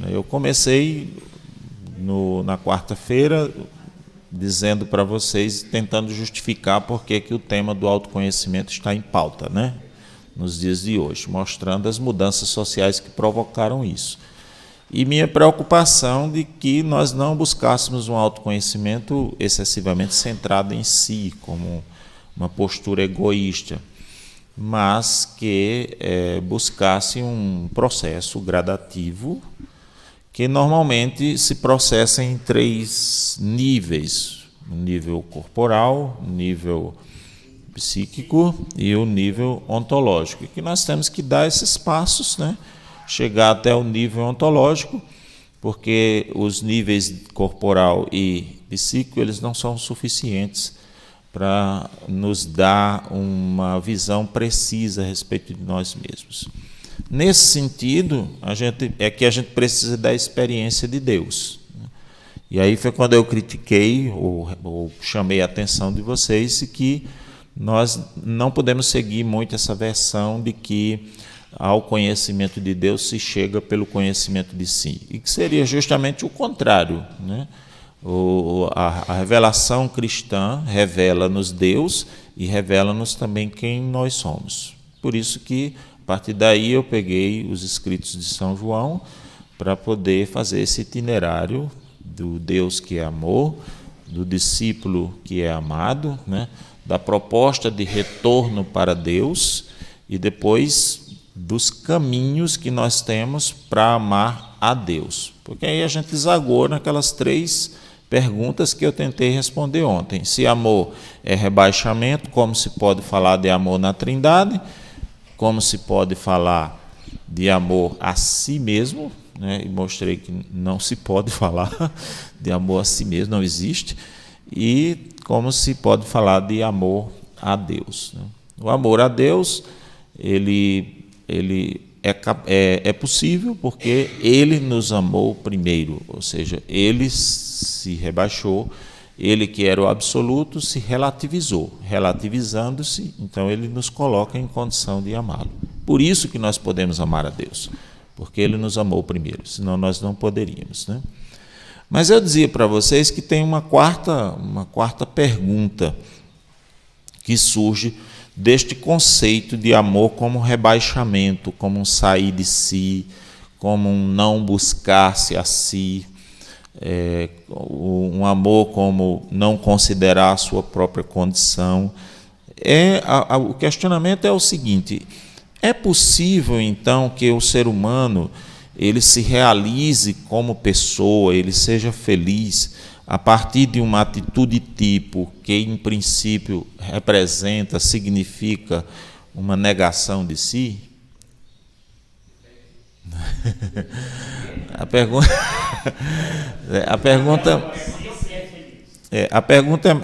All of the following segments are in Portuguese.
Eu comecei na quarta-feira dizendo para vocês, tentando justificar por que o tema do autoconhecimento está em pauta, né? Nos dias de hoje, mostrando as mudanças sociais que provocaram isso. E minha preocupação de que nós não buscássemos um autoconhecimento excessivamente centrado em si, como uma postura egoísta, mas que buscasse um processo gradativo que normalmente se processa em 3 níveis: o nível corporal, o nível psíquico e o nível ontológico, e que nós temos que dar esses passos, né? Chegar até o nível ontológico, porque os níveis corporal e psíquico eles não são suficientes para nos dar uma visão precisa a respeito de nós mesmos. Nesse sentido, a gente precisa da experiência de Deus. E aí foi quando eu critiquei, ou chamei a atenção de vocês, que nós não podemos seguir muito essa versão de que ao conhecimento de Deus se chega pelo conhecimento de si, e que seria justamente o contrário, né? A revelação cristã revela-nos Deus e revela-nos também quem nós somos. Por isso que, a partir daí, eu peguei os escritos de São João para poder fazer esse itinerário do Deus que é amor, do discípulo que é amado, né? Da proposta de retorno para Deus e depois dos caminhos que nós temos para amar a Deus. Porque aí a gente desagou naquelas 3 perguntas que eu tentei responder ontem. Se amor é rebaixamento, como se pode falar de amor na Trindade? Como se pode falar de amor a si mesmo, né? E mostrei que não se pode falar de amor a si mesmo, não existe. E como se pode falar de amor a Deus, né? O amor a Deus, ele é possível porque Ele nos amou primeiro, ou seja, Ele se rebaixou, Ele que era o absoluto se relativizou, relativizando-se, então Ele nos coloca em condição de amá-lo. Por isso que nós podemos amar a Deus, porque Ele nos amou primeiro, senão nós não poderíamos, né? Mas eu dizia para vocês que tem uma quarta pergunta que surge deste conceito de amor como rebaixamento, como um sair de si, como um não buscar-se a si, um amor como não considerar a sua própria condição. O questionamento é o seguinte: é possível, então, que o ser humano ele se realize como pessoa, ele seja feliz a partir de uma atitude tipo que, em princípio, representa, significa uma negação de si? A pergunta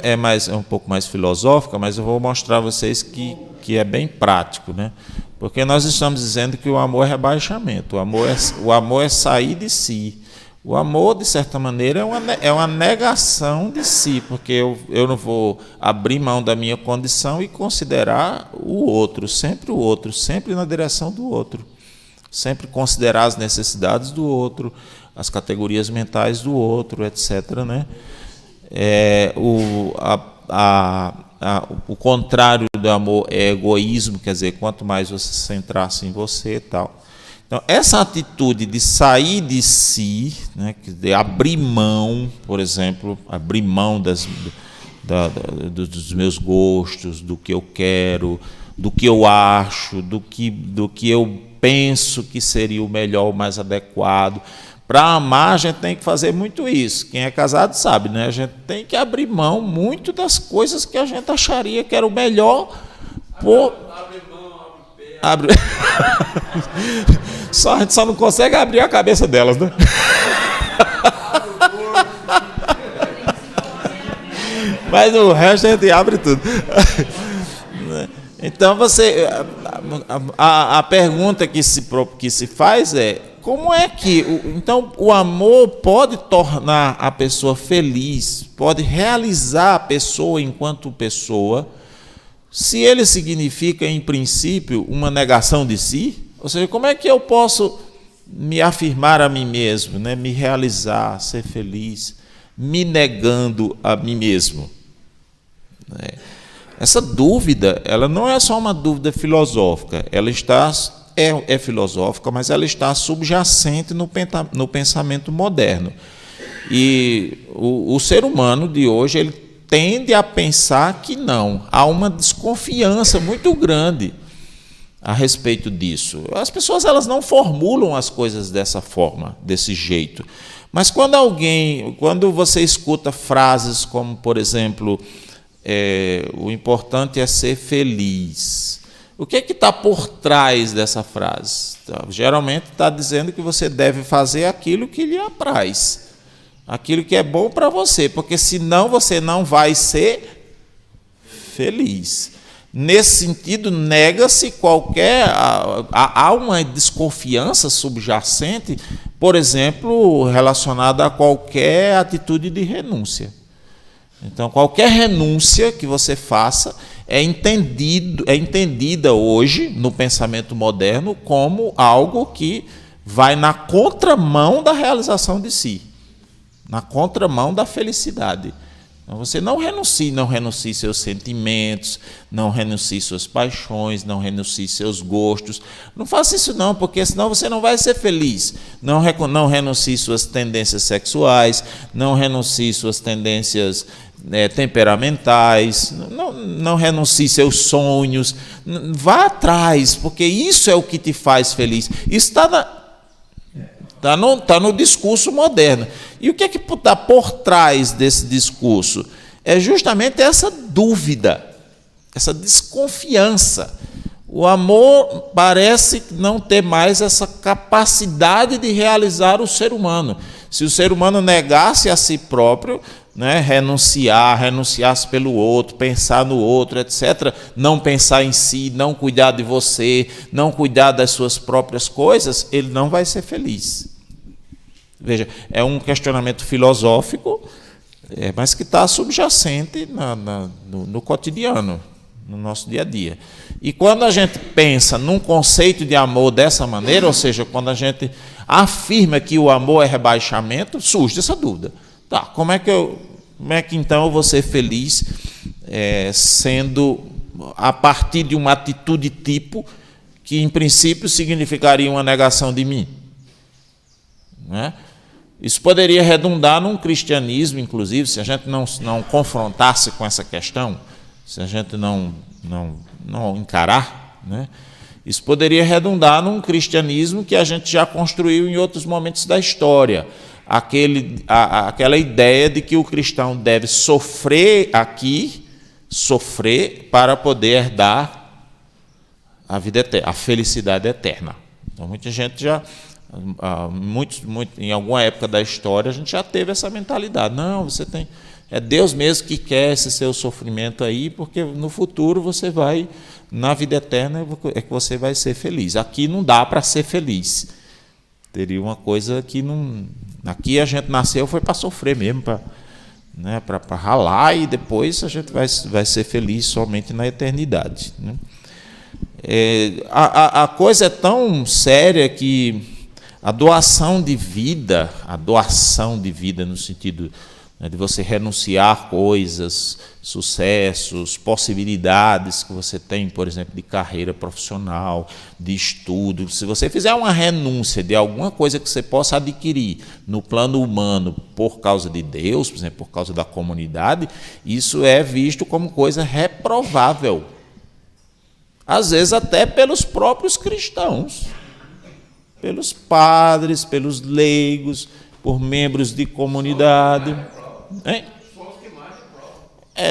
é um pouco mais filosófica, mas eu vou mostrar a vocês que é bem prático, né? Porque nós estamos dizendo que o amor é rebaixamento, o amor é sair de si. O amor, de certa maneira, é uma negação de si, porque eu não vou abrir mão da minha condição e considerar o outro, sempre na direção do outro. Sempre considerar as necessidades do outro, as categorias mentais do outro, etc., né? O contrário do amor é egoísmo, quer dizer, quanto mais você se centrasse em você e tal. Então, essa atitude de sair de si, né, de abrir mão, por exemplo, abrir mão dos meus gostos, do que eu quero, do que eu acho, do que eu penso que seria o melhor, o mais adequado. Para amar, a gente tem que fazer muito isso. Quem é casado sabe, né? A gente tem que abrir mão muito das coisas que a gente acharia que era o melhor. Abre. A gente só não consegue abrir a cabeça delas, né? Mas o resto a gente abre tudo. Então a pergunta que se faz é: como é que então o amor pode tornar a pessoa feliz, pode realizar a pessoa enquanto pessoa, se ele significa, em princípio, uma negação de si? Ou seja, como é que eu posso me afirmar a mim mesmo, né? Me realizar, ser feliz, me negando a mim mesmo. Né? Essa dúvida, ela não é só uma dúvida filosófica, ela é filosófica, mas ela está subjacente no pensamento moderno. E o ser humano de hoje, ele tende a pensar que não, há uma desconfiança muito grande a respeito disso. As pessoas, elas não formulam as coisas dessa forma, desse jeito. Mas quando você escuta frases como, por exemplo, o importante é ser feliz. O que é que está por trás dessa frase? Geralmente está dizendo que você deve fazer aquilo que lhe apraz, aquilo que é bom para você, porque senão você não vai ser feliz. Nesse sentido, nega-se há uma desconfiança subjacente, por exemplo, relacionada a qualquer atitude de renúncia. Então, qualquer renúncia que você faça é entendida hoje, no pensamento moderno, como algo que vai na contramão da realização de si, na contramão da felicidade. Então, você não renuncie seus sentimentos, não renuncie suas paixões, não renuncie seus gostos. Não faça isso não, porque senão você não vai ser feliz. Não renuncie suas tendências sexuais, não renuncie suas tendências temperamentais, não renuncie seus sonhos. Vá atrás, porque isso é o que te faz feliz. Isso está no discurso moderno. E o que é que está por trás desse discurso? É justamente essa dúvida, essa desconfiança. O amor parece não ter mais essa capacidade de realizar o ser humano. Se o ser humano negasse a si próprio, né, renunciasse pelo outro, pensar no outro, etc., não pensar em si, não cuidar de você, não cuidar das suas próprias coisas, ele não vai ser feliz. Veja, é um questionamento filosófico, mas que está subjacente no cotidiano, no nosso dia a dia. E quando a gente pensa num conceito de amor dessa maneira, ou seja, quando a gente afirma que o amor é rebaixamento, surge essa dúvida. Tá, como é que então eu vou ser feliz sendo a partir de uma atitude tipo que, em princípio, significaria uma negação de mim? Né? Isso poderia redundar num cristianismo, inclusive, se a gente não confrontasse com essa questão, se a gente não encarar, né? Isso poderia redundar num cristianismo que a gente já construiu em outros momentos da história. Aquela ideia de que o cristão deve sofrer para poder herdar a vida eterna, a felicidade eterna. Então, muita gente em alguma época da história, a gente já teve essa mentalidade. Não, é Deus mesmo que quer esse seu sofrimento aí, porque no futuro você vai, na vida eterna, é que você vai ser feliz. Aqui não dá para ser feliz. Teria uma coisa que não... Aqui a gente nasceu foi para sofrer mesmo, para ralar, e depois a gente vai ser feliz somente na eternidade. Né? A coisa é tão séria que a doação de vida no sentido, né, de você renunciar coisas, sucessos, possibilidades que você tem, por exemplo, de carreira profissional, de estudo. Se você fizer uma renúncia de alguma coisa que você possa adquirir no plano humano por causa de Deus, por exemplo, por causa da comunidade, isso é visto como coisa reprovável. Às vezes até pelos próprios cristãos, pelos padres, pelos leigos, por membros de comunidade. Hein?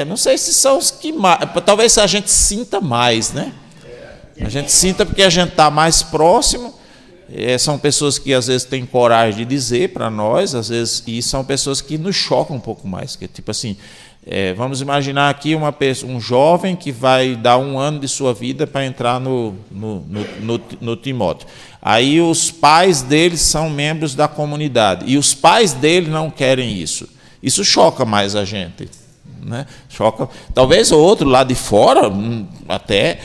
Não sei se são os que mais. Talvez a gente sinta mais, né? A gente sinta porque a gente está mais próximo. São pessoas que às vezes têm coragem de dizer para nós, às vezes, e são pessoas que nos chocam um pouco mais. Que, tipo assim, vamos imaginar aqui um jovem que vai dar 1 ano de sua vida para entrar no Timóteo. Aí os pais dele são membros da comunidade e os pais dele não querem isso. Isso choca mais a gente, né? Choca, talvez o outro lá de fora até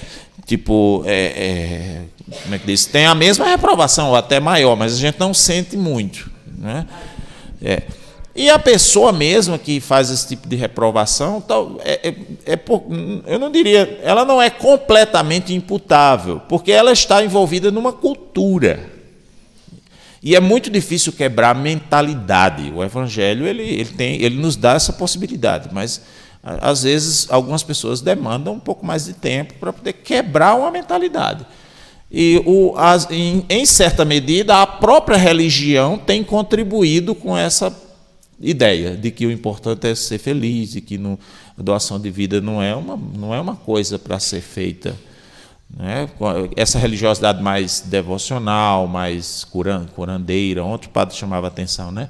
tipo, como é que diz? Tem a mesma reprovação, ou até maior, mas a gente não sente muito, né? E a pessoa mesma que faz esse tipo de reprovação, eu não diria, ela não é completamente imputável, porque ela está envolvida numa cultura. E é muito difícil quebrar a mentalidade. O Evangelho ele nos dá essa possibilidade, mas às vezes algumas pessoas demandam um pouco mais de tempo para poder quebrar uma mentalidade. E em certa medida a própria religião tem contribuído com essa ideia de que o importante é ser feliz, e que a doação de vida não é uma coisa para ser feita, né? Essa religiosidade mais devocional, mais curandeira. Ontem o padre chamava a atenção, né?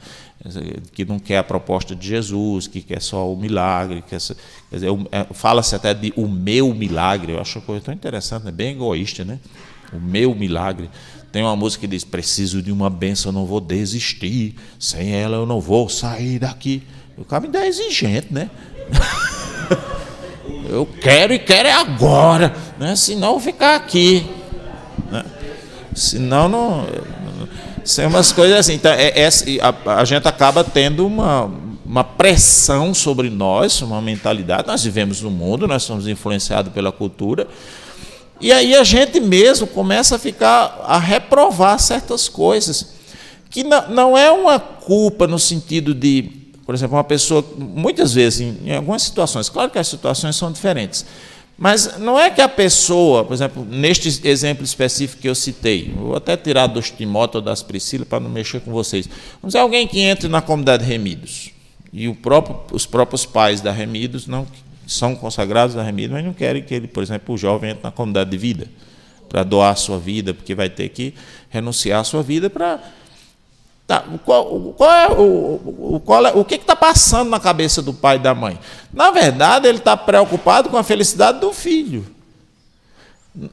Que não quer a proposta de Jesus, que quer só o milagre, quer dizer, fala-se até de o meu milagre. Eu acho uma coisa tão interessante, né? Bem egoísta, né? O meu milagre. Tem uma música que diz: preciso de uma bênção, eu não vou desistir, sem ela eu não vou sair daqui. O cara ainda é exigente, né? Eu quero, e quero é agora, né? Senão eu vou ficar aqui, né? Senão não. São umas coisas assim. Então, a gente acaba tendo uma pressão sobre nós, uma mentalidade. Nós vivemos no mundo, nós somos influenciados pela cultura. E aí a gente mesmo começa a reprovar certas coisas, que não é uma culpa no sentido de, por exemplo, uma pessoa, muitas vezes, em algumas situações, claro que as situações são diferentes, mas não é que a pessoa, por exemplo, neste exemplo específico que eu citei, vou até tirar dos Timóteo ou das Priscila para não mexer com vocês, vamos dizer, alguém que entre na comunidade Remidos, e os próprios pais da Remidos não são consagrados a Remidos, mas não querem que ele, por exemplo, o jovem entre na comunidade de vida, para doar a sua vida, porque vai ter que renunciar à sua vida para... O que está passando na cabeça do pai e da mãe? Na verdade, ele está preocupado com a felicidade do filho.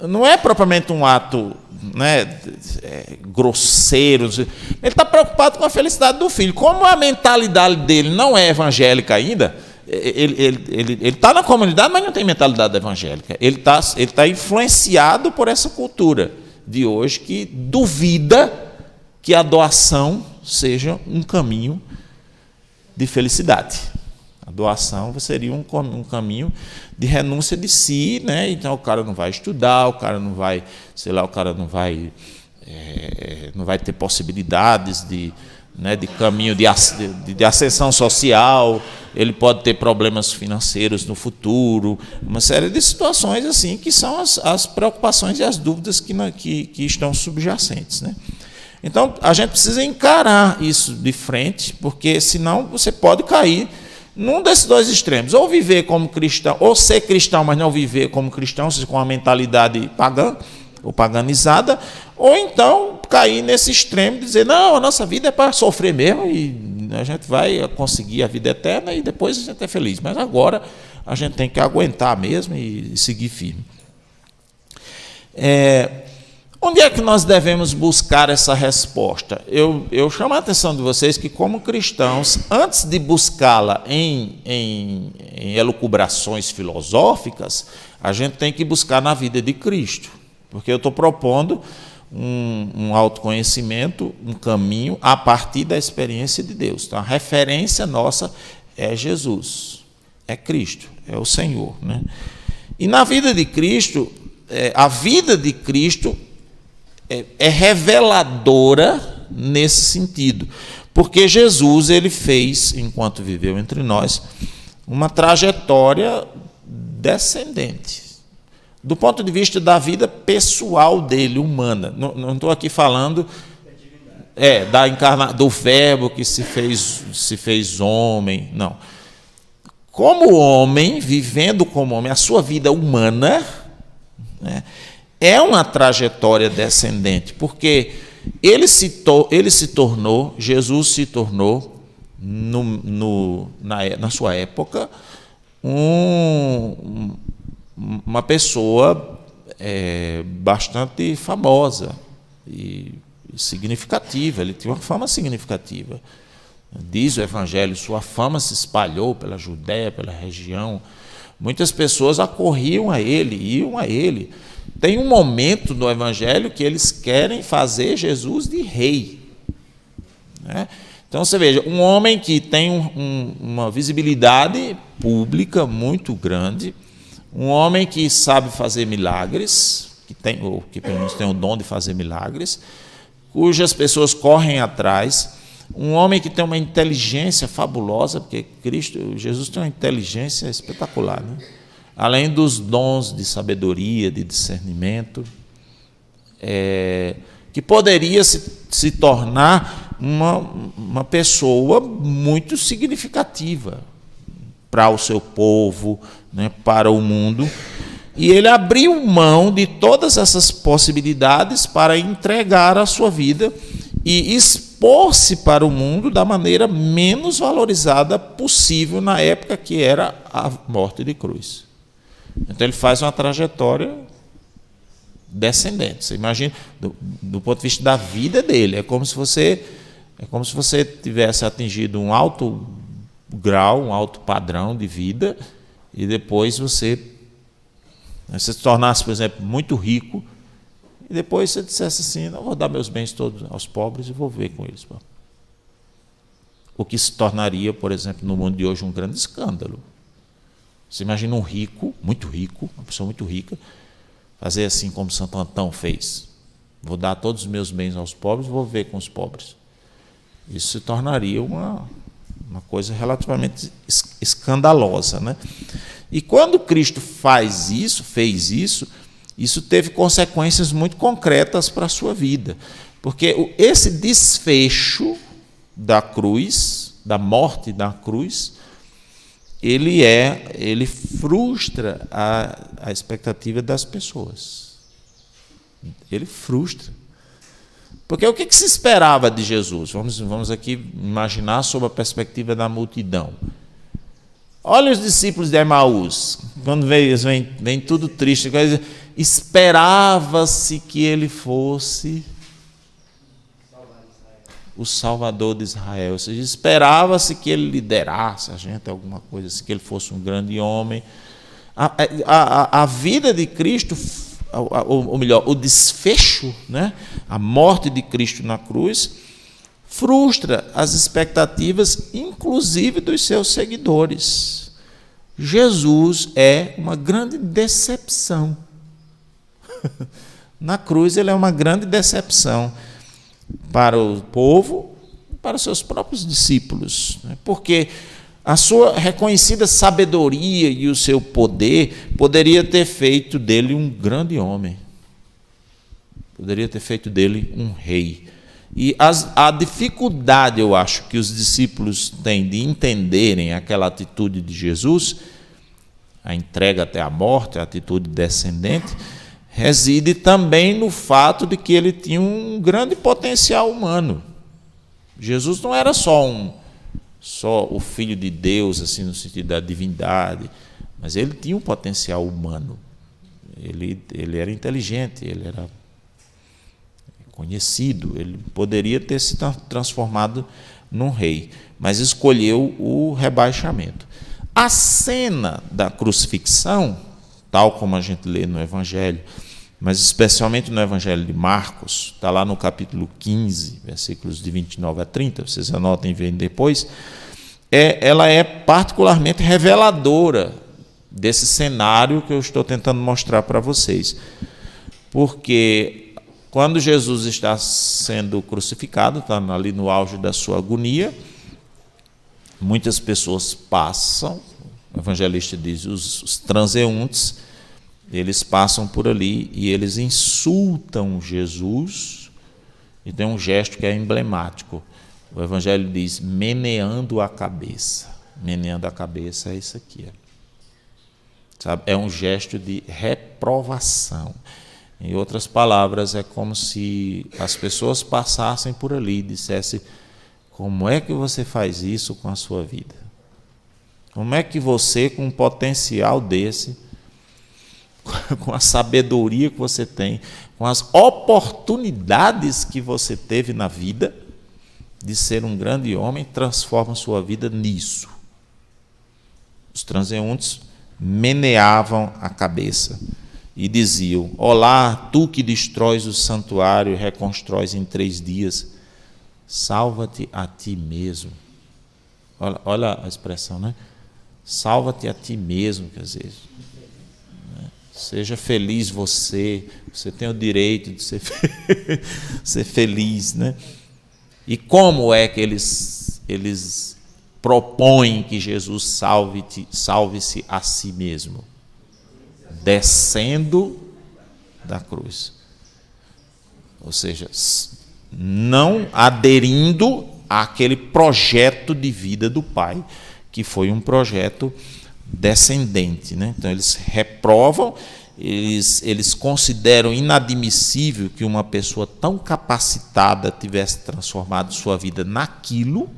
Não é propriamente um ato, né, grosseiro. Ele está preocupado com a felicidade do filho. Como a mentalidade dele não é evangélica ainda, ele está na comunidade, mas não tem mentalidade evangélica. Ele está influenciado por essa cultura de hoje que duvida que a doação seja um caminho de felicidade. A doação seria um caminho de renúncia de si, né? Então o cara não vai estudar, o cara não vai, sei lá, o cara não vai ter possibilidades de caminho de ascensão social, ele pode ter problemas financeiros no futuro, uma série de situações assim que são as preocupações e as dúvidas que estão subjacentes, né? Então a gente precisa encarar isso de frente, porque senão você pode cair num desses dois extremos, ou viver como cristão, ou ser cristão, mas não viver como cristão, ou seja, com uma mentalidade pagã ou paganizada, ou então cair nesse extremo de dizer, não, a nossa vida é para sofrer mesmo e a gente vai conseguir a vida eterna e depois a gente é feliz. Mas agora a gente tem que aguentar mesmo e seguir firme. Onde é que nós devemos buscar essa resposta? Eu chamo a atenção de vocês que, como cristãos, antes de buscá-la em elucubrações filosóficas, a gente tem que buscar na vida de Cristo. Porque eu estou propondo um autoconhecimento, um caminho a partir da experiência de Deus. Então, a referência nossa é Jesus, é Cristo, é o Senhor, né? E na vida de Cristo, a vida de Cristo é reveladora nesse sentido, porque Jesus ele fez, enquanto viveu entre nós, uma trajetória descendente. Do ponto de vista da vida pessoal dele, humana. Não estou aqui falando do verbo que se fez homem, não. Como homem, vivendo como homem, a sua vida humana, né, é uma trajetória descendente, porque Jesus se tornou, na sua época, uma pessoa bastante famosa e significativa. Ele tinha uma fama significativa. Diz o Evangelho, sua fama se espalhou pela Judéia, pela região. Muitas pessoas acorriam a ele, iam a ele. tem um momento no Evangelho que eles querem fazer Jesus de rei, né? Então, você veja, um homem que tem uma visibilidade pública muito grande, um homem que sabe fazer milagres, ou que pelo menos tem o dom de fazer milagres, cujas pessoas correm atrás, um homem que tem uma inteligência fabulosa, porque Jesus tem uma inteligência espetacular, né? Além dos dons de sabedoria, de discernimento, que poderia se tornar uma pessoa muito significativa para o seu povo, né, para o mundo. E ele abriu mão de todas essas possibilidades para entregar a sua vida e expor-se para o mundo da maneira menos valorizada possível na época, que era a morte de cruz. Então ele faz uma trajetória descendente. Você imagina, do ponto de vista da vida dele, é como se você tivesse atingido um alto grau, um alto padrão de vida, e depois você se tornasse, por exemplo, muito rico, e depois você dissesse assim: não, vou dar meus bens todos aos pobres e vou ver com eles. O que se tornaria, por exemplo, no mundo de hoje, um grande escândalo. Você imagina um rico, uma pessoa muito rica, fazer assim como Santo Antão fez: vou dar todos os meus bens aos pobres e vou ver com os pobres. Isso se tornaria uma coisa relativamente escandalosa, né? E quando Cristo fez isso, isso teve consequências muito concretas para a sua vida. Porque esse desfecho da cruz, da morte da cruz, ele frustra a expectativa das pessoas. Ele frustra. Porque o que se esperava de Jesus? Vamos aqui imaginar sob a perspectiva da multidão. Olha os discípulos de Emaús, quando vem tudo triste, esperava-se que ele fosse o Salvador de Israel, ou seja, esperava-se que ele liderasse a gente, alguma coisa assim, que ele fosse um grande homem. A vida de Cristo, ou melhor, o desfecho, né, a morte de Cristo na cruz, frustra as expectativas, inclusive dos seus seguidores. Jesus é uma grande decepção. Na cruz ele é uma grande decepção para o povo, para os seus próprios discípulos, né? Porque a sua reconhecida sabedoria e o seu poder poderia ter feito dele um grande homem, poderia ter feito dele um rei. E a dificuldade, eu acho, que os discípulos têm de entenderem aquela atitude de Jesus, a entrega até a morte, a atitude descendente, reside também no fato de que ele tinha um grande potencial humano. Jesus não era só o Filho de Deus, assim, no sentido da divindade, mas ele tinha um potencial humano. Ele era inteligente, ele era conhecido, ele poderia ter se transformado num rei, mas escolheu o rebaixamento. A cena da crucifixão, tal como a gente lê no Evangelho, mas especialmente no Evangelho de Marcos, está lá no capítulo 15, versículos de 29 a 30, vocês anotem e veem depois, ela é particularmente reveladora desse cenário que eu estou tentando mostrar para vocês. Porque quando Jesus está sendo crucificado, está ali no auge da sua agonia, muitas pessoas passam, o evangelista diz, os transeuntes, eles passam por ali e eles insultam Jesus, e tem um gesto que é emblemático. O evangelho diz, meneando a cabeça. Meneando a cabeça é isso aqui. Sabe? É um gesto de reprovação. Em outras palavras, é como se as pessoas passassem por ali e dissessem: como é que você faz isso com a sua vida? Como é que você, com um potencial desse, com a sabedoria que você tem, com as oportunidades que você teve na vida de ser um grande homem, transforma a sua vida nisso? Os transeuntes meneavam a cabeça. e diziam: olá, tu que destróis o santuário e reconstróis em 3 dias, salva-te a ti mesmo. Olha a expressão, né? Salva-te a ti mesmo, quer dizer, né? Seja feliz você tem o direito de ser feliz, né? E como é que eles propõem que Jesus salve-se a si mesmo? Descendo da cruz. Ou seja, não aderindo àquele projeto de vida do Pai, que foi um projeto descendente, né? Então, eles reprovam, eles consideram inadmissível que uma pessoa tão capacitada tivesse transformado sua vida naquilo,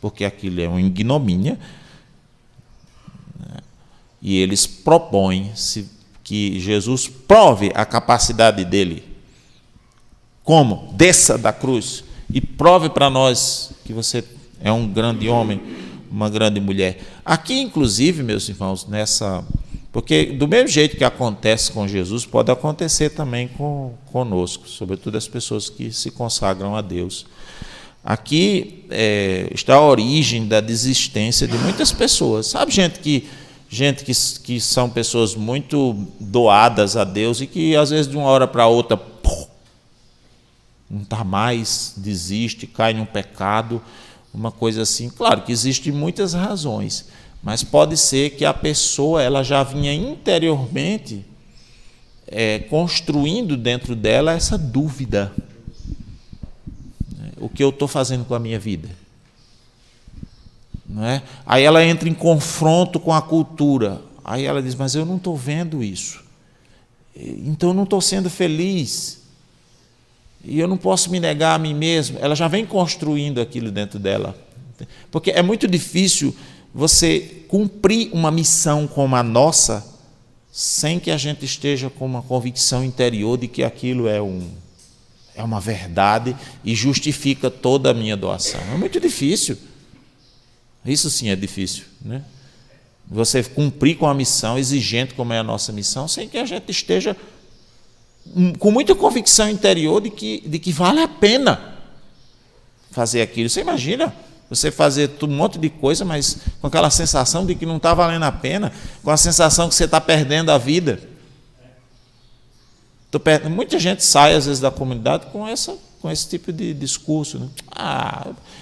porque aquilo é uma ignomínia, né? E eles propõem que Jesus prove a capacidade dele. Como? Desça da cruz e prove para nós que você é um grande homem, uma grande mulher. Aqui, inclusive, meus irmãos, porque do mesmo jeito que acontece com Jesus, pode acontecer também conosco, sobretudo as pessoas que se consagram a Deus. Aqui está a origem da desistência de muitas pessoas. Sabe, gente que são pessoas muito doadas a Deus e que, às vezes, de uma hora para outra, não está mais, desiste, cai num pecado, uma coisa assim. Claro que existem muitas razões, mas pode ser que a pessoa ela já vinha interiormente construindo dentro dela essa dúvida. O que eu estou fazendo com a minha vida? Não é? Aí ela entra em confronto com a cultura. Aí ela diz, mas eu não estou vendo isso. Então eu não estou sendo feliz. E eu não posso me negar a mim mesmo. Ela já vem construindo aquilo dentro dela. Porque é muito difícil você cumprir uma missão como a nossa sem que a gente esteja com uma convicção interior de que aquilo é uma verdade e justifica toda a minha doação. É muito difícil. Isso sim é difícil, né? Você cumprir com a missão exigente como é a nossa missão, sem que a gente esteja com muita convicção interior de que vale a pena fazer aquilo. Você imagina você fazer um monte de coisa, mas com aquela sensação de que não está valendo a pena, com a sensação que você está perdendo a vida. Muita gente sai, às vezes, da comunidade com esse tipo de discurso, né?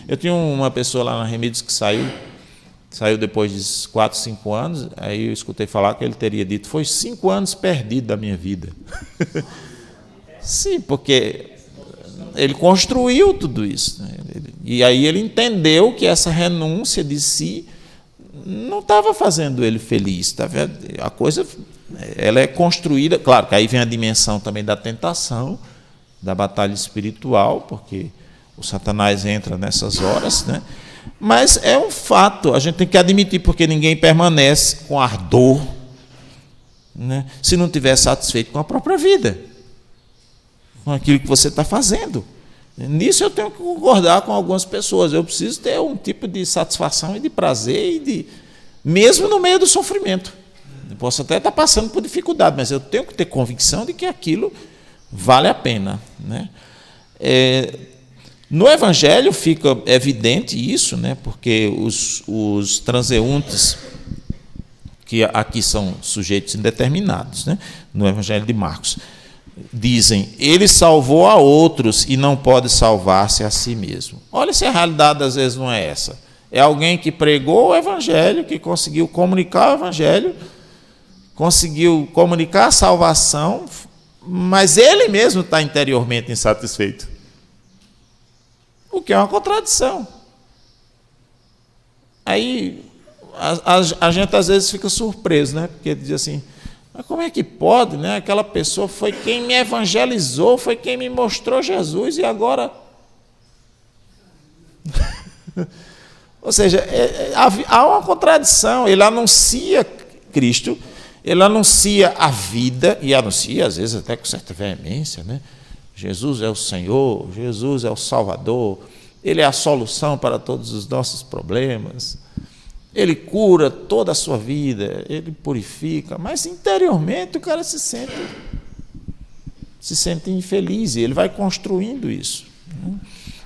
Eu tinha uma pessoa lá na Remídios que saiu depois de 4, 5 anos, aí eu escutei falar que ele teria dito, foi 5 anos perdidos da minha vida. Sim, porque ele construiu tudo isso, né? E aí ele entendeu que essa renúncia de si não estava fazendo ele feliz. Tá vendo? A coisa ela é construída, claro que aí vem a dimensão também da tentação, da batalha espiritual, porque o Satanás entra nessas horas, né? Mas é um fato, a gente tem que admitir, porque ninguém permanece com ardor, né, se não estiver satisfeito com a própria vida, com aquilo que você está fazendo. Nisso eu tenho que concordar com algumas pessoas. Eu preciso ter um tipo de satisfação e de prazer, mesmo no meio do sofrimento. Eu posso até estar passando por dificuldade, mas eu tenho que ter convicção de que aquilo vale a pena, né? No Evangelho fica evidente isso, né? Porque os transeuntes, que aqui são sujeitos indeterminados, né? No Evangelho de Marcos, dizem, ele salvou a outros e não pode salvar-se a si mesmo. Olha se a realidade às vezes não é essa. É alguém que pregou o Evangelho, que conseguiu comunicar o Evangelho, conseguiu comunicar a salvação, mas ele mesmo está interiormente insatisfeito. O que é uma contradição. Aí a gente às vezes fica surpreso, né? Porque diz assim, mas como é que pode, né? Aquela pessoa foi quem me evangelizou, foi quem me mostrou Jesus e agora... Ou seja, há uma contradição. Ele anuncia Cristo, ele anuncia a vida, e anuncia às vezes até com certa veemência, né? Jesus é o Senhor, Jesus é o Salvador, Ele é a solução para todos os nossos problemas. Ele cura toda a sua vida, ele purifica, mas interiormente o cara se sente infeliz, e ele vai construindo isso.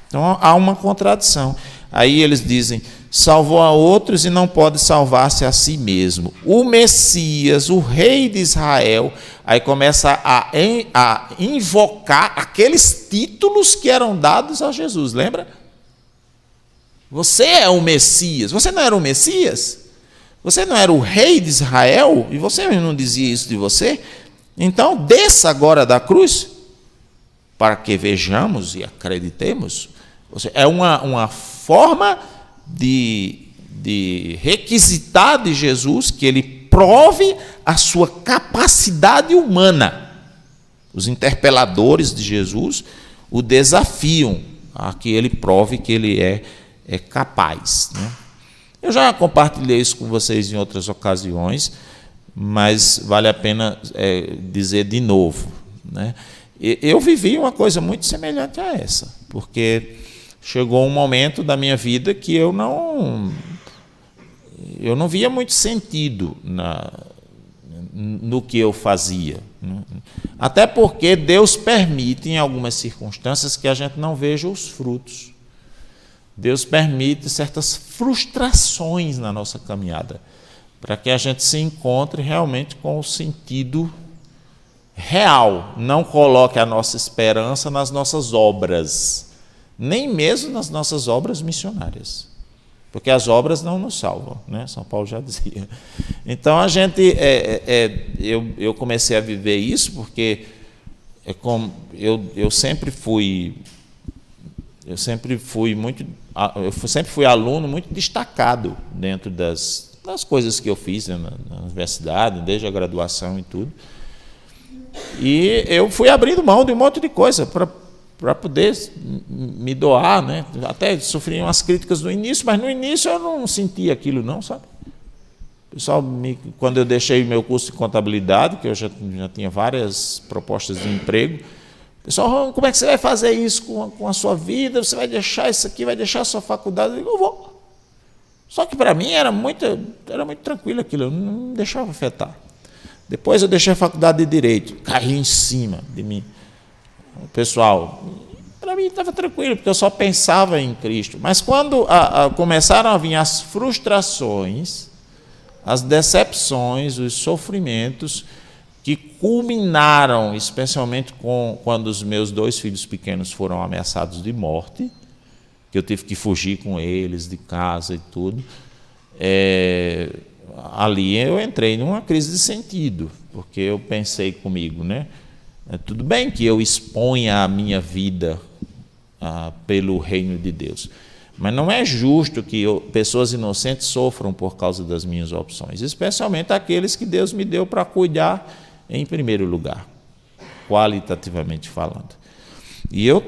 Então há uma contradição. Aí eles dizem, salvou a outros e não pode salvar-se a si mesmo. O Messias, o rei de Israel, aí começa a invocar aqueles títulos que eram dados a Jesus, lembra? Você é o Messias. Você não era o Messias? Você não era o rei de Israel? E você não dizia isso de você? Então, desça agora da cruz, para que vejamos e acreditemos. É uma forma de requisitar de Jesus que ele prove a sua capacidade humana. Os interpeladores de Jesus o desafiam a que ele prove que ele é capaz, né? Eu já compartilhei isso com vocês em outras ocasiões, mas vale a pena dizer de novo, né? Eu vivi uma coisa muito semelhante a essa, porque chegou um momento da minha vida que eu não via muito sentido no que eu fazia, né? Até porque Deus permite, em algumas circunstâncias, que a gente não veja os frutos. Deus permite certas frustrações na nossa caminhada, para que a gente se encontre realmente com o sentido real. Não coloque a nossa esperança nas nossas obras, nem mesmo nas nossas obras missionárias, porque as obras não nos salvam, né? São Paulo já dizia. Então a gente, eu comecei a viver isso porque eu sempre fui aluno muito destacado dentro das coisas que eu fiz, né, na universidade, desde a graduação e tudo. E eu fui abrindo mão de um monte de coisa para poder me doar, né? Até sofri umas críticas no início, mas no início eu não sentia aquilo não, sabe? O pessoal, quando eu deixei meu curso de contabilidade, que eu já tinha várias propostas de emprego, o pessoal, como é que você vai fazer isso com a sua vida? Você vai deixar isso aqui, vai deixar a sua faculdade? Eu digo, eu vou. Só que para mim era muito tranquilo aquilo, eu não me deixava afetar. Depois eu deixei a faculdade de Direito, caí em cima de mim. O pessoal, para mim estava tranquilo, porque eu só pensava em Cristo. Mas quando começaram a vir as frustrações, as decepções, os sofrimentos, que culminaram especialmente quando os meus 2 filhos pequenos foram ameaçados de morte, que eu tive que fugir com eles de casa e tudo, ali eu entrei numa crise de sentido, porque eu pensei comigo, né? Tudo bem que eu exponha a minha vida pelo reino de Deus, mas não é justo que pessoas inocentes sofram por causa das minhas opções, especialmente aqueles que Deus me deu para cuidar em primeiro lugar, qualitativamente falando. E eu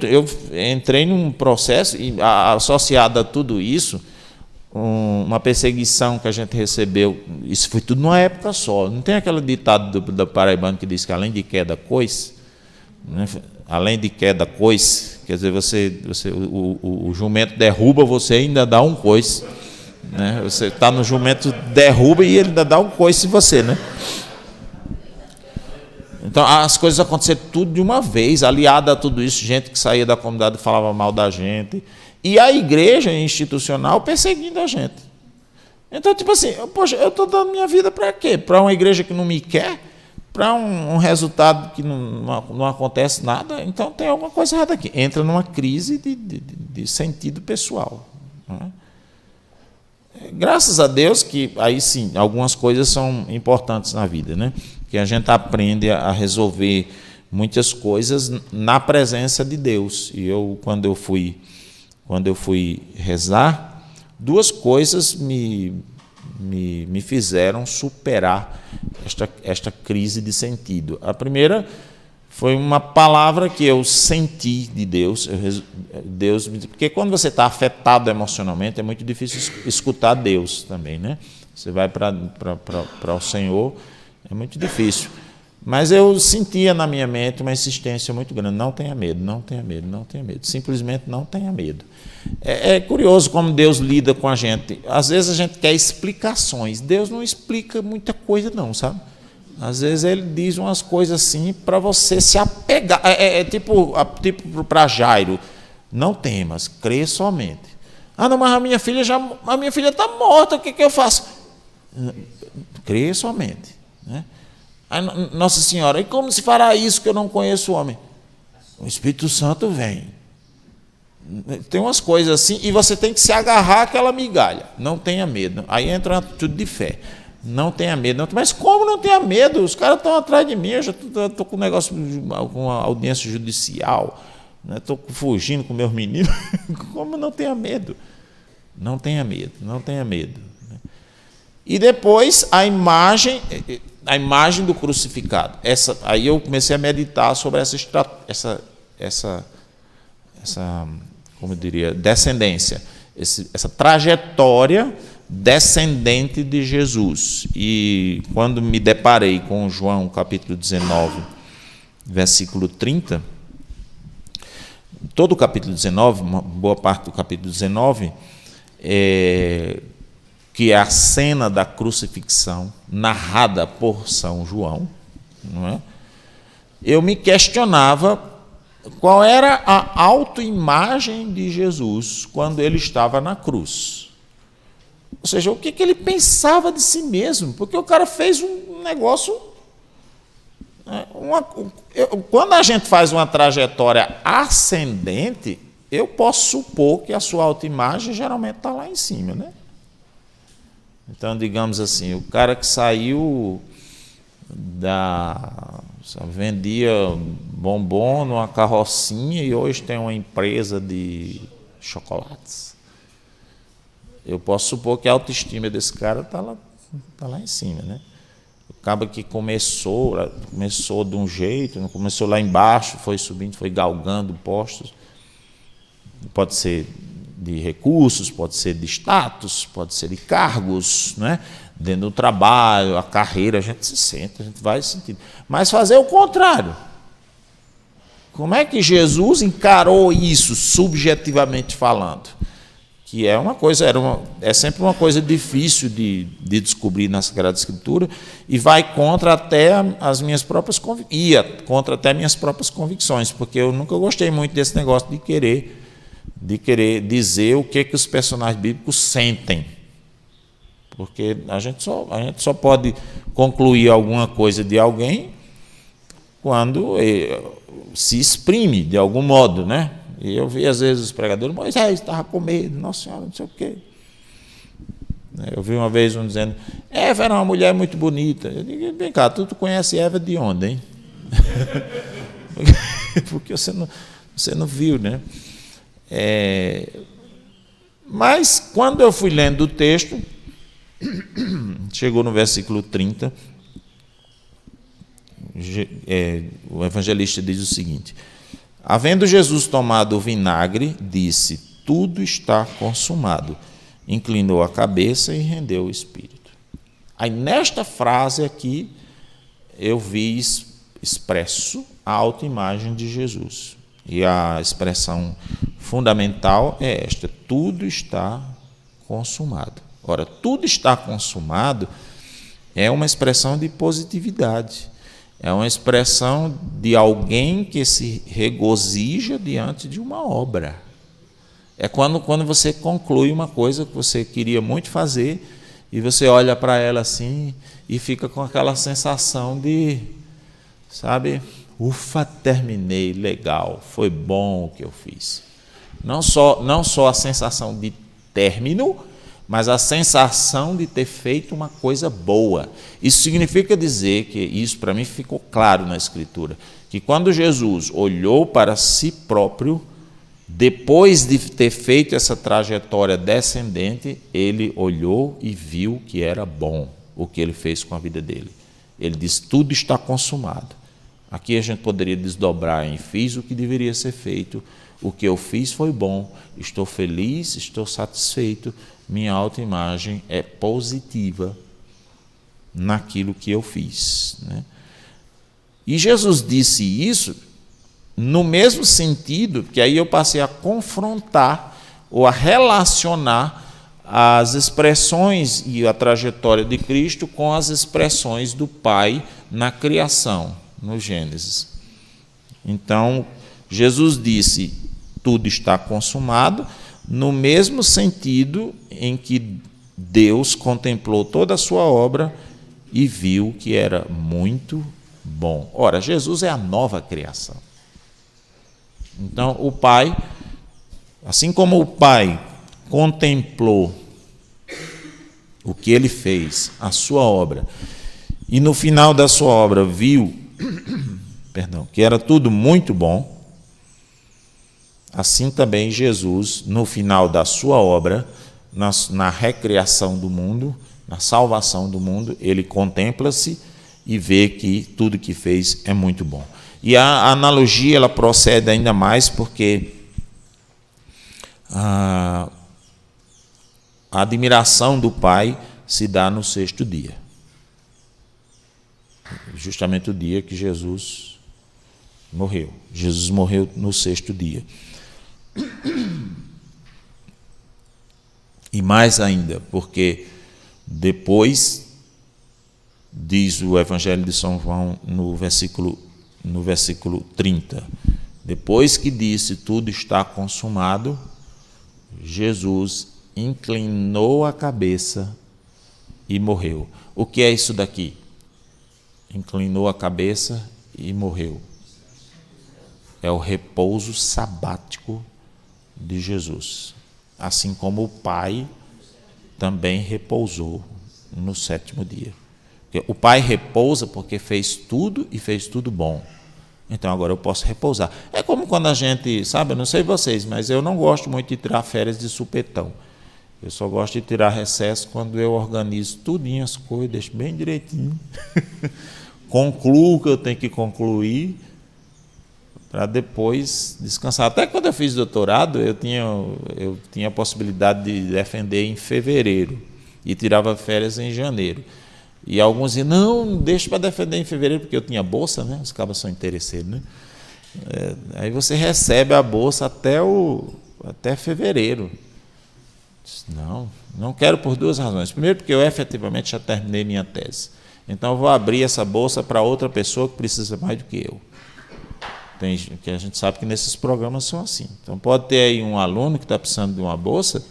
entrei num processo, e associado a tudo isso, uma perseguição que a gente recebeu, isso foi tudo numa época só. Não tem aquele ditado do paraibano que diz que além de queda coice, né? Além de queda coice, quer dizer, o jumento derruba, você ainda dá um coice, né? Você está no jumento, derruba e ele ainda dá um coice em você, né? Então as coisas aconteceram tudo de uma vez, aliada a tudo isso, gente que saía da comunidade falava mal da gente, e a igreja institucional perseguindo a gente. Então, tipo assim, poxa, eu estou dando minha vida para quê? Para uma igreja que não me quer? Para um resultado que não acontece nada? Então tem alguma coisa errada aqui. Entra numa crise de sentido pessoal, não é? Graças a Deus que, aí sim, algumas coisas são importantes na vida, né? Que a gente aprende a resolver muitas coisas na presença de Deus. E quando eu fui rezar, 2 coisas me fizeram superar esta crise de sentido. A primeira foi uma palavra que eu senti de Deus. Porque quando você está afetado emocionalmente, é muito difícil escutar Deus também, né? Você vai para o Senhor, é muito difícil. Mas eu sentia na minha mente uma insistência muito grande. Não tenha medo, não tenha medo, não tenha medo. Simplesmente não tenha medo. É curioso como Deus lida com a gente. Às vezes a gente quer explicações. Deus não explica muita coisa não, sabe? Às vezes Ele diz umas coisas assim para você se apegar. Tipo para Jairo. Não temas, crê somente. Ah, não, mas a minha filha está morta, o que eu faço? Crê somente, né? Aí, Nossa Senhora, e como se fará isso que eu não conheço o homem? O Espírito Santo vem. Tem umas coisas assim, e você tem que se agarrar àquela migalha. Não tenha medo. Aí entra uma atitude de fé. Não tenha medo. Não, mas como não tenha medo? Os caras estão atrás de mim, eu já estou com um negócio, com uma audiência judicial, estou fugindo com meus meninos. Como não tenha medo? Não tenha medo, não tenha medo. E depois a imagem do crucificado. Aí eu comecei a meditar sobre essa como eu diria, descendência, essa trajetória descendente de Jesus. E quando me deparei com João, capítulo 19, versículo 30, todo o capítulo 19, uma boa parte do capítulo 19, que é a cena da crucifixão, narrada por São João, não é? Eu me questionava qual era a autoimagem de Jesus quando ele estava na cruz. Ou seja, o que ele pensava de si mesmo, porque o cara fez um negócio... Quando a gente faz uma trajetória ascendente, eu posso supor que a sua autoimagem geralmente está lá em cima, né? Então, digamos assim, o cara que saiu vendia bombom numa carrocinha e hoje tem uma empresa de chocolates. Eu posso supor que a autoestima desse cara está lá em cima, né? O cara que começou de um jeito, não começou lá embaixo, foi subindo, foi galgando postos. Pode ser de recursos, pode ser de status, pode ser de cargos, né? Dentro do trabalho, a carreira, a gente se sente, a gente vai sentindo. Mas fazer o contrário. Como é que Jesus encarou isso, subjetivamente falando? Que é uma coisa, é sempre uma coisa difícil de descobrir na Sagrada Escritura e vai contra até as minhas próprias convicções, porque eu nunca gostei muito desse negócio de querer dizer o que os personagens bíblicos sentem. Porque a gente só pode concluir alguma coisa de alguém quando se exprime de algum modo, né? E eu vi às vezes os pregadores, Moisés estava com medo, Nossa Senhora, não sei o quê. Eu vi uma vez um dizendo, Eva era uma mulher muito bonita. Eu digo, vem cá, tu conhece Eva de onde, hein? Porque você não viu, né? Mas quando eu fui lendo o texto, chegou no versículo 30, o evangelista diz o seguinte: havendo Jesus tomado o vinagre, disse, tudo está consumado. Inclinou a cabeça e rendeu o espírito. Aí nesta frase aqui, eu vi expresso a autoimagem de Jesus. E a expressão fundamental é esta: tudo está consumado. Ora, tudo está consumado é uma expressão de positividade, é uma expressão de alguém que se regozija diante de uma obra. É quando você conclui uma coisa que você queria muito fazer e você olha para ela assim e fica com aquela sensação de, sabe, ufa, terminei, legal, foi bom o que eu fiz. Não só a sensação de término, mas a sensação de ter feito uma coisa boa. Isso significa dizer que, isso para mim ficou claro na Escritura, que quando Jesus olhou para si próprio, depois de ter feito essa trajetória descendente, ele olhou e viu que era bom o que ele fez com a vida dele. Ele disse, tudo está consumado. Aqui a gente poderia desdobrar em fiz o que deveria ser feito, o que eu fiz foi bom, estou feliz, estou satisfeito, minha autoimagem é positiva naquilo que eu fiz, né? E Jesus disse isso no mesmo sentido, que aí eu passei a confrontar ou a relacionar as expressões e a trajetória de Cristo com as expressões do Pai na criação, no Gênesis. Então, Jesus disse, tudo está consumado, no mesmo sentido em que Deus contemplou toda a sua obra e viu que era muito bom. Ora, Jesus é a nova criação. Então, o Pai, assim como o Pai contemplou o que ele fez, a sua obra, e no final da sua obra viu, que era tudo muito bom, assim também Jesus, no final da sua obra, na recriação do mundo, na salvação do mundo, ele contempla-se e vê que tudo que fez é muito bom. E a analogia ela procede ainda mais porque a admiração do Pai se dá no sexto dia. Justamente o dia que Jesus morreu. Jesus morreu no sexto dia. E mais ainda, porque depois, diz o Evangelho de São João no versículo 30, depois que disse tudo está consumado, Jesus inclinou a cabeça e morreu. O que é isso daqui? Inclinou a cabeça e morreu. É o repouso sabático de Jesus. Assim como o Pai também repousou no sétimo dia. O Pai repousa porque fez tudo e fez tudo bom. Então agora eu posso repousar. É como quando a gente, sabe, eu não sei vocês, mas eu não gosto muito de tirar férias de supetão. Eu só gosto de tirar recesso quando eu organizo tudinho as coisas, deixo bem direitinho. Concluo o que eu tenho que concluir para depois descansar. Até quando eu fiz doutorado, eu tinha a possibilidade de defender em fevereiro e tirava férias em janeiro. E alguns diziam, não deixa para defender em fevereiro, porque eu tinha bolsa, né? Os cabas são interesseiros, né? Aí você recebe a bolsa até fevereiro. Não quero por duas razões. Primeiro, porque eu efetivamente já terminei minha tese. Então, eu vou abrir essa bolsa para outra pessoa que precisa mais do que eu. Que a gente sabe que nesses programas são assim. Então, pode ter aí um aluno que está precisando de uma bolsa,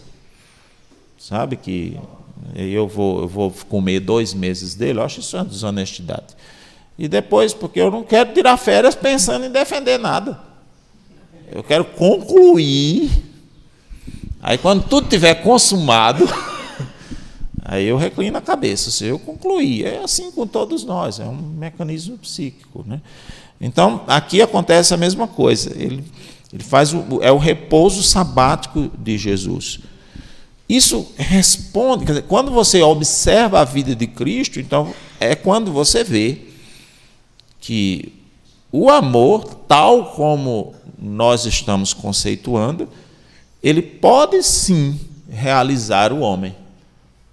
sabe, que eu vou comer 2 meses dele, eu acho isso uma desonestidade. E depois, porque eu não quero tirar férias pensando em defender nada. Eu quero concluir. Aí, quando tudo estiver consumado, aí eu reclino a cabeça. Se eu concluir, é assim com todos nós, é um mecanismo psíquico, né? Então, aqui acontece a mesma coisa. Ele faz o repouso sabático de Jesus. Isso responde, quer dizer, quando você observa a vida de Cristo, então é quando você vê que o amor, tal como nós estamos conceituando, ele pode sim realizar o homem,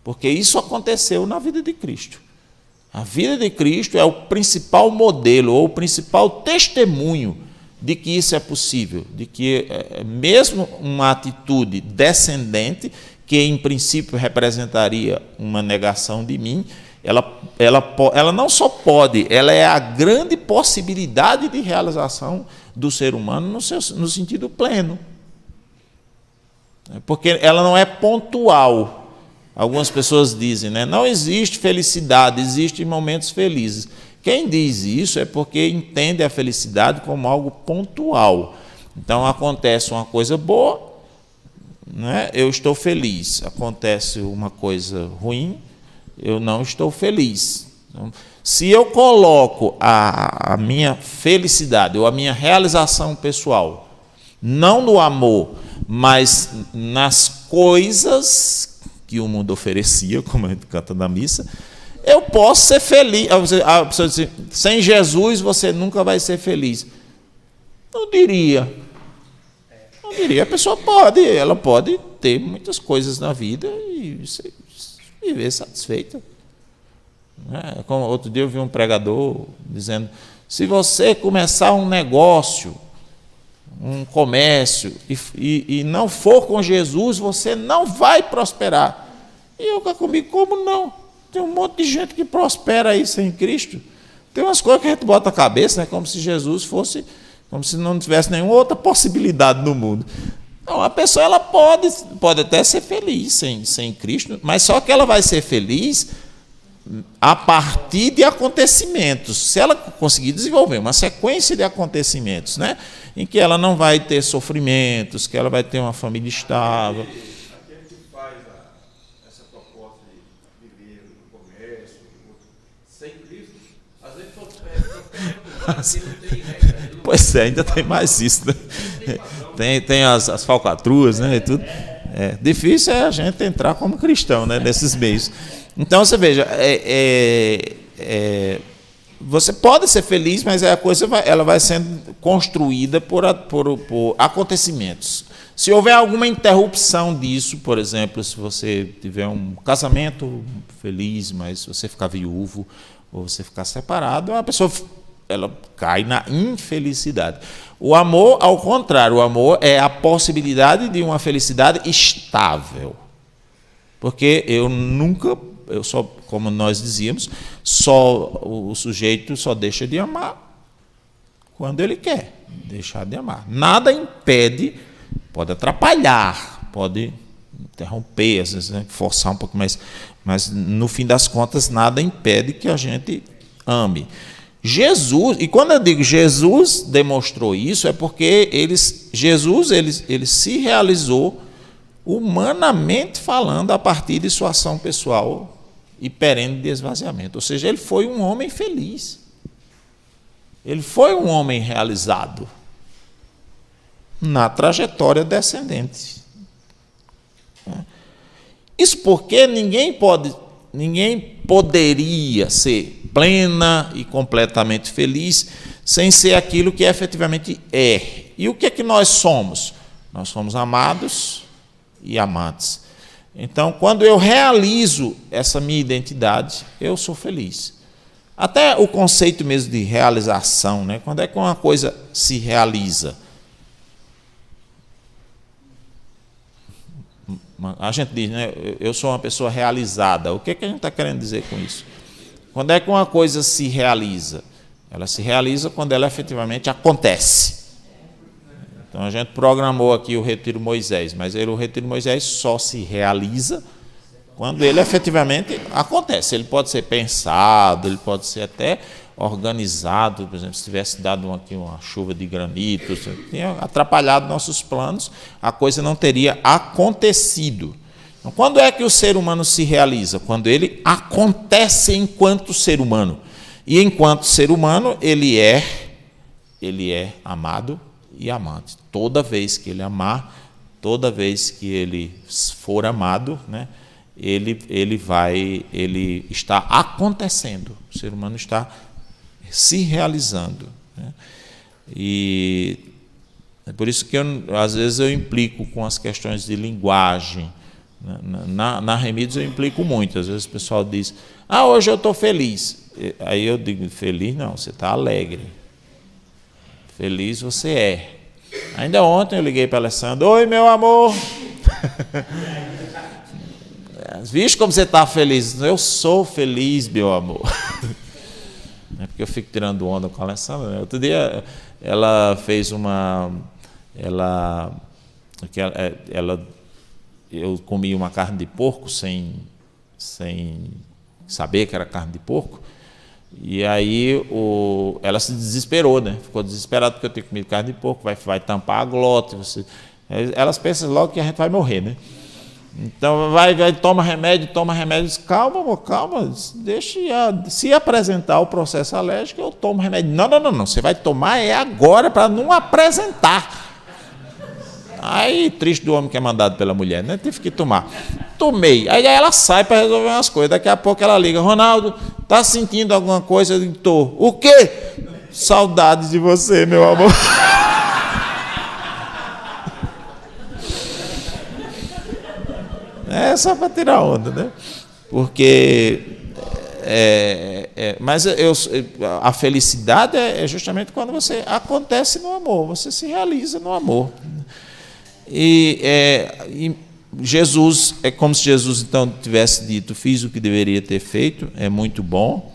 porque isso aconteceu na vida de Cristo. A vida de Cristo é o principal modelo ou o principal testemunho de que isso é possível, de que mesmo uma atitude descendente, que em princípio representaria uma negação de mim, ela não só pode, ela é a grande possibilidade de realização do ser humano no sentido pleno. Porque ela não é pontual. Algumas pessoas dizem, né? Não existe felicidade, existem momentos felizes. Quem diz isso é porque entende a felicidade como algo pontual. Então, acontece uma coisa boa, né? Eu estou feliz. Acontece uma coisa ruim, eu não estou feliz. Então, se eu coloco a minha felicidade ou a minha realização pessoal, não no amor, mas nas coisas que o mundo oferecia, como a gente canta na missa, eu posso ser feliz. A pessoa diz, sem Jesus você nunca vai ser feliz. Não diria. A pessoa pode ter muitas coisas na vida e viver satisfeita. Como outro dia eu vi um pregador dizendo, Se você começar um negócio, um comércio, e não for com Jesus, você não vai prosperar. E eu cá comigo, como não? Tem um monte de gente que prospera aí sem Cristo. Tem umas coisas que a gente bota a cabeça, né, como se Jesus fosse, como se não tivesse nenhuma outra possibilidade no mundo. Não, a pessoa ela pode até ser feliz sem Cristo, mas só que ela vai ser feliz a partir de acontecimentos. Se ela conseguir desenvolver uma sequência de acontecimentos, né, em que ela não vai ter sofrimentos, que ela vai ter uma família estável. Aquele que faz essa proposta de viver no comércio, sem Cristo, às vezes não tem regra. Pois é, ainda tem mais isso, né? Tem as falcatruas, né, e tudo. Difícil é a gente entrar como cristão, né, nesses meios. Então, você veja, você pode ser feliz, mas a coisa ela vai sendo construída por acontecimentos. Se houver alguma interrupção disso, por exemplo, se você tiver um casamento feliz, mas você ficar viúvo, ou você ficar separado, a pessoa ela cai na infelicidade. O amor, ao contrário, o amor é a possibilidade de uma felicidade estável. Porque como nós dizíamos, o sujeito só deixa de amar quando ele quer deixar de amar. Nada impede, pode atrapalhar, pode interromper, às vezes, né, forçar um pouco mais, mas no fim das contas nada impede que a gente ame. Jesus, e quando eu digo Jesus demonstrou isso, é porque Jesus se realizou humanamente falando a partir de sua ação pessoal e perene de esvaziamento. Ou seja, ele foi um homem feliz. Ele foi um homem realizado na trajetória descendente. Isso porque ninguém poderia ser plena e completamente feliz sem ser aquilo que efetivamente é. E o que é que nós somos? Nós somos amados e amantes. Então, quando eu realizo essa minha identidade, eu sou feliz. Até o conceito mesmo de realização, né? Quando é que uma coisa se realiza? A gente diz, né? Eu sou uma pessoa realizada. O que é que a gente está querendo dizer com isso? Quando é que uma coisa se realiza? Ela se realiza quando ela efetivamente acontece. Então, a gente programou aqui o Retiro Moisés, mas o Retiro Moisés só se realiza quando ele efetivamente acontece. Ele pode ser pensado, ele pode ser até organizado. Por exemplo, se tivesse dado aqui uma chuva de granito, tinha atrapalhado nossos planos, a coisa não teria acontecido. Então, quando é que o ser humano se realiza? Quando ele acontece enquanto ser humano. E enquanto ser humano, ele é amado e amante. Toda vez que ele amar, toda vez que ele for amado, né, ele está acontecendo. O ser humano está se realizando, né? E é por isso que às vezes eu implico com as questões de linguagem. Na Remídios eu implico muito. Às vezes o pessoal diz, hoje eu estou feliz. Aí eu digo, feliz não, você está alegre. Feliz você é. Ainda ontem eu liguei para a Alessandra, oi meu amor. Vixe como você está feliz. Eu sou feliz, meu amor. É porque eu fico tirando onda com a Alessandra, né? Outro dia ela fez eu comi uma carne de porco sem saber que era carne de porco, e aí ela se desesperou, né? Ficou desesperada porque eu tinha comido carne de porco, vai tampar a glote. Elas pensam logo que a gente vai morrer, né? Então toma remédio. Diz, calma, amor, calma, deixa se apresentar o processo alérgico, eu tomo remédio. Não, você vai tomar agora para não apresentar. Aí, triste do homem que é mandado pela mulher, né? Tive que tomar. Tomei. Aí ela sai para resolver umas coisas. Daqui a pouco ela liga, Ronaldo, tá sentindo alguma coisa? Eu tô. O quê? Saudades de você, meu amor. É só para tirar onda, né? Porque Mas a felicidade é justamente quando você acontece no amor, você se realiza no amor. E Jesus, é como se Jesus então tivesse dito: fiz o que deveria ter feito, é muito bom,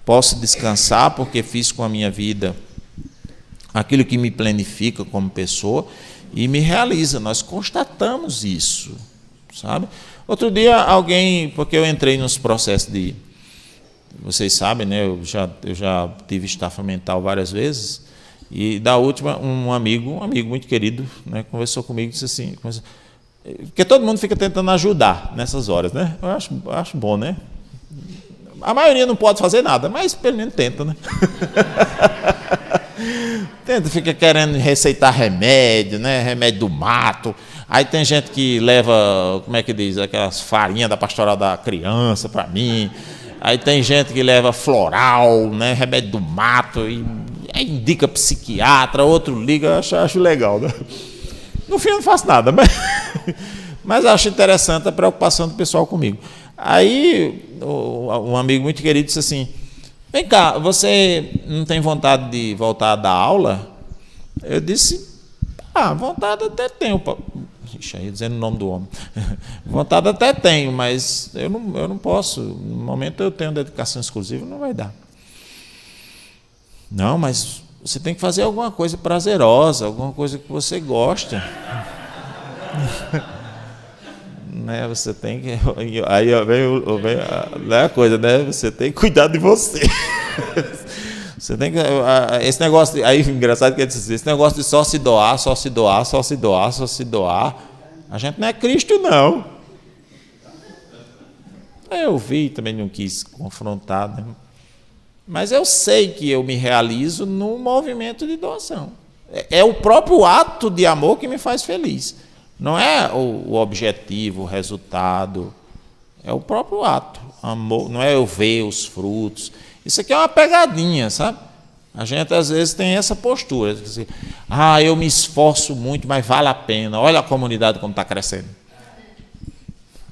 posso descansar porque fiz com a minha vida aquilo que me planifica como pessoa e me realiza. Nós constatamos isso, sabe? Outro dia porque eu entrei nos processos vocês sabem, né? Eu já tive estafa mental várias vezes, e da última um amigo muito querido, né, conversou comigo e disse assim, porque todo mundo fica tentando ajudar nessas horas, né? Eu acho bom, né? A maioria não pode fazer nada, mas pelo menos tenta, né? Fica querendo receitar remédio, né? Remédio do mato. Aí tem gente que leva, como é que diz, aquelas farinhas da pastoral da criança para mim. Aí tem gente que leva floral, né? Remédio do mato, e aí indica psiquiatra, outro liga, acho legal, né? No fim eu não faço nada, mas acho interessante a preocupação do pessoal comigo. Aí um amigo muito querido disse assim: vem cá, você não tem vontade de voltar a dar aula? Eu disse: vontade até tenho. Ixi, aí dizendo o nome do homem. Vontade até tenho, mas eu não posso. No momento eu tenho dedicação exclusiva, não vai dar. Não, mas você tem que fazer alguma coisa prazerosa, alguma coisa que você gosta. Né, você tem que. Aí vem a coisa, né? Você tem que cuidar de você. Você tem que. Esse negócio. Aí, engraçado que ele disse: esse negócio de só se doar, só se doar, só se doar, só se doar. A gente não é Cristo, não. Eu vi, também não quis confrontar, né? Mas eu sei que eu me realizo no movimento de doação. É o próprio ato de amor que me faz feliz. Não é o objetivo, o resultado. É o próprio ato. Amor, não é eu ver os frutos. Isso aqui é uma pegadinha, sabe? A gente às vezes tem essa postura. Assim, eu me esforço muito, mas vale a pena. Olha a comunidade como está crescendo.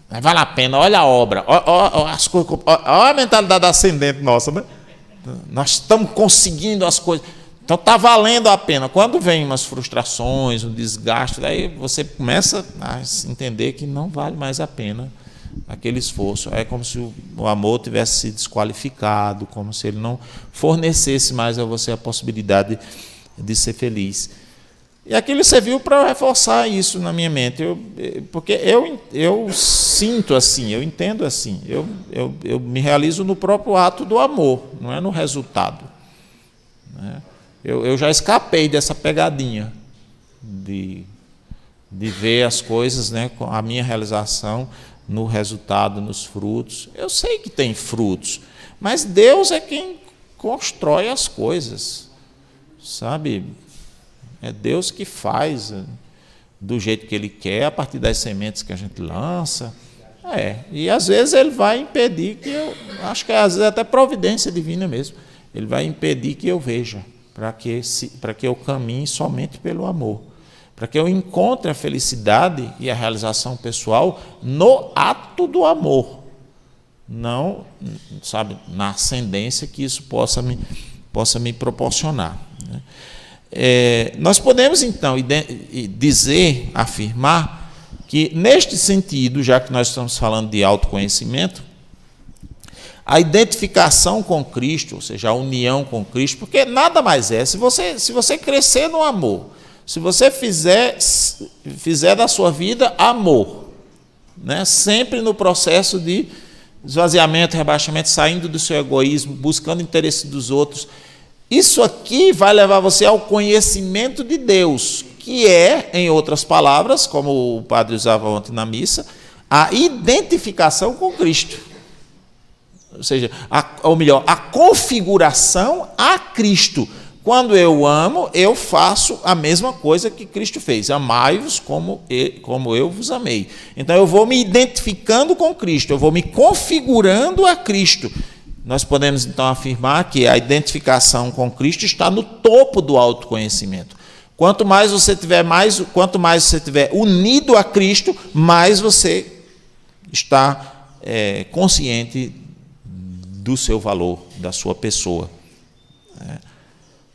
Mas vale a pena, olha a obra. Olha a mentalidade ascendente nossa, né? Nós estamos conseguindo as coisas. Então está valendo a pena. Quando vem umas frustrações, um desgaste, aí você começa a entender que não vale mais a pena aquele esforço. É como se o amor tivesse se desqualificado, como se ele não fornecesse mais a você a possibilidade de ser feliz. E aquilo serviu para reforçar isso na minha mente, porque eu sinto assim, eu entendo assim, eu me realizo no próprio ato do amor, não é no resultado, né? Eu já escapei dessa pegadinha de ver as coisas, né, com a minha realização no resultado, nos frutos. Eu sei que tem frutos, mas Deus é quem constrói as coisas, sabe? É Deus que faz do jeito que Ele quer, a partir das sementes que a gente lança. E às vezes Ele vai impedir que eu... Acho que às vezes é até providência divina mesmo. Ele vai impedir que eu veja, para que eu caminhe somente pelo amor. Para que eu encontre a felicidade e a realização pessoal no ato do amor. Não, sabe, na ascendência que isso possa me proporcionar, né? Nós podemos, então, afirmar que, neste sentido, já que nós estamos falando de autoconhecimento, a identificação com Cristo, ou seja, a união com Cristo, porque nada mais é, se você crescer no amor, se você fizer da sua vida amor, né, sempre no processo de esvaziamento, rebaixamento, saindo do seu egoísmo, buscando o interesse dos outros, isso aqui vai levar você ao conhecimento de Deus, que é, em outras palavras, como o padre usava ontem na missa, a identificação com Cristo. Ou seja, a configuração a Cristo. Quando eu amo, eu faço a mesma coisa que Cristo fez. Amai-vos como eu vos amei. Então eu vou me identificando com Cristo, eu vou me configurando a Cristo. Nós podemos, então, afirmar que a identificação com Cristo está no topo do autoconhecimento. Quanto mais você estiver unido a Cristo, mais você está consciente do seu valor, da sua pessoa.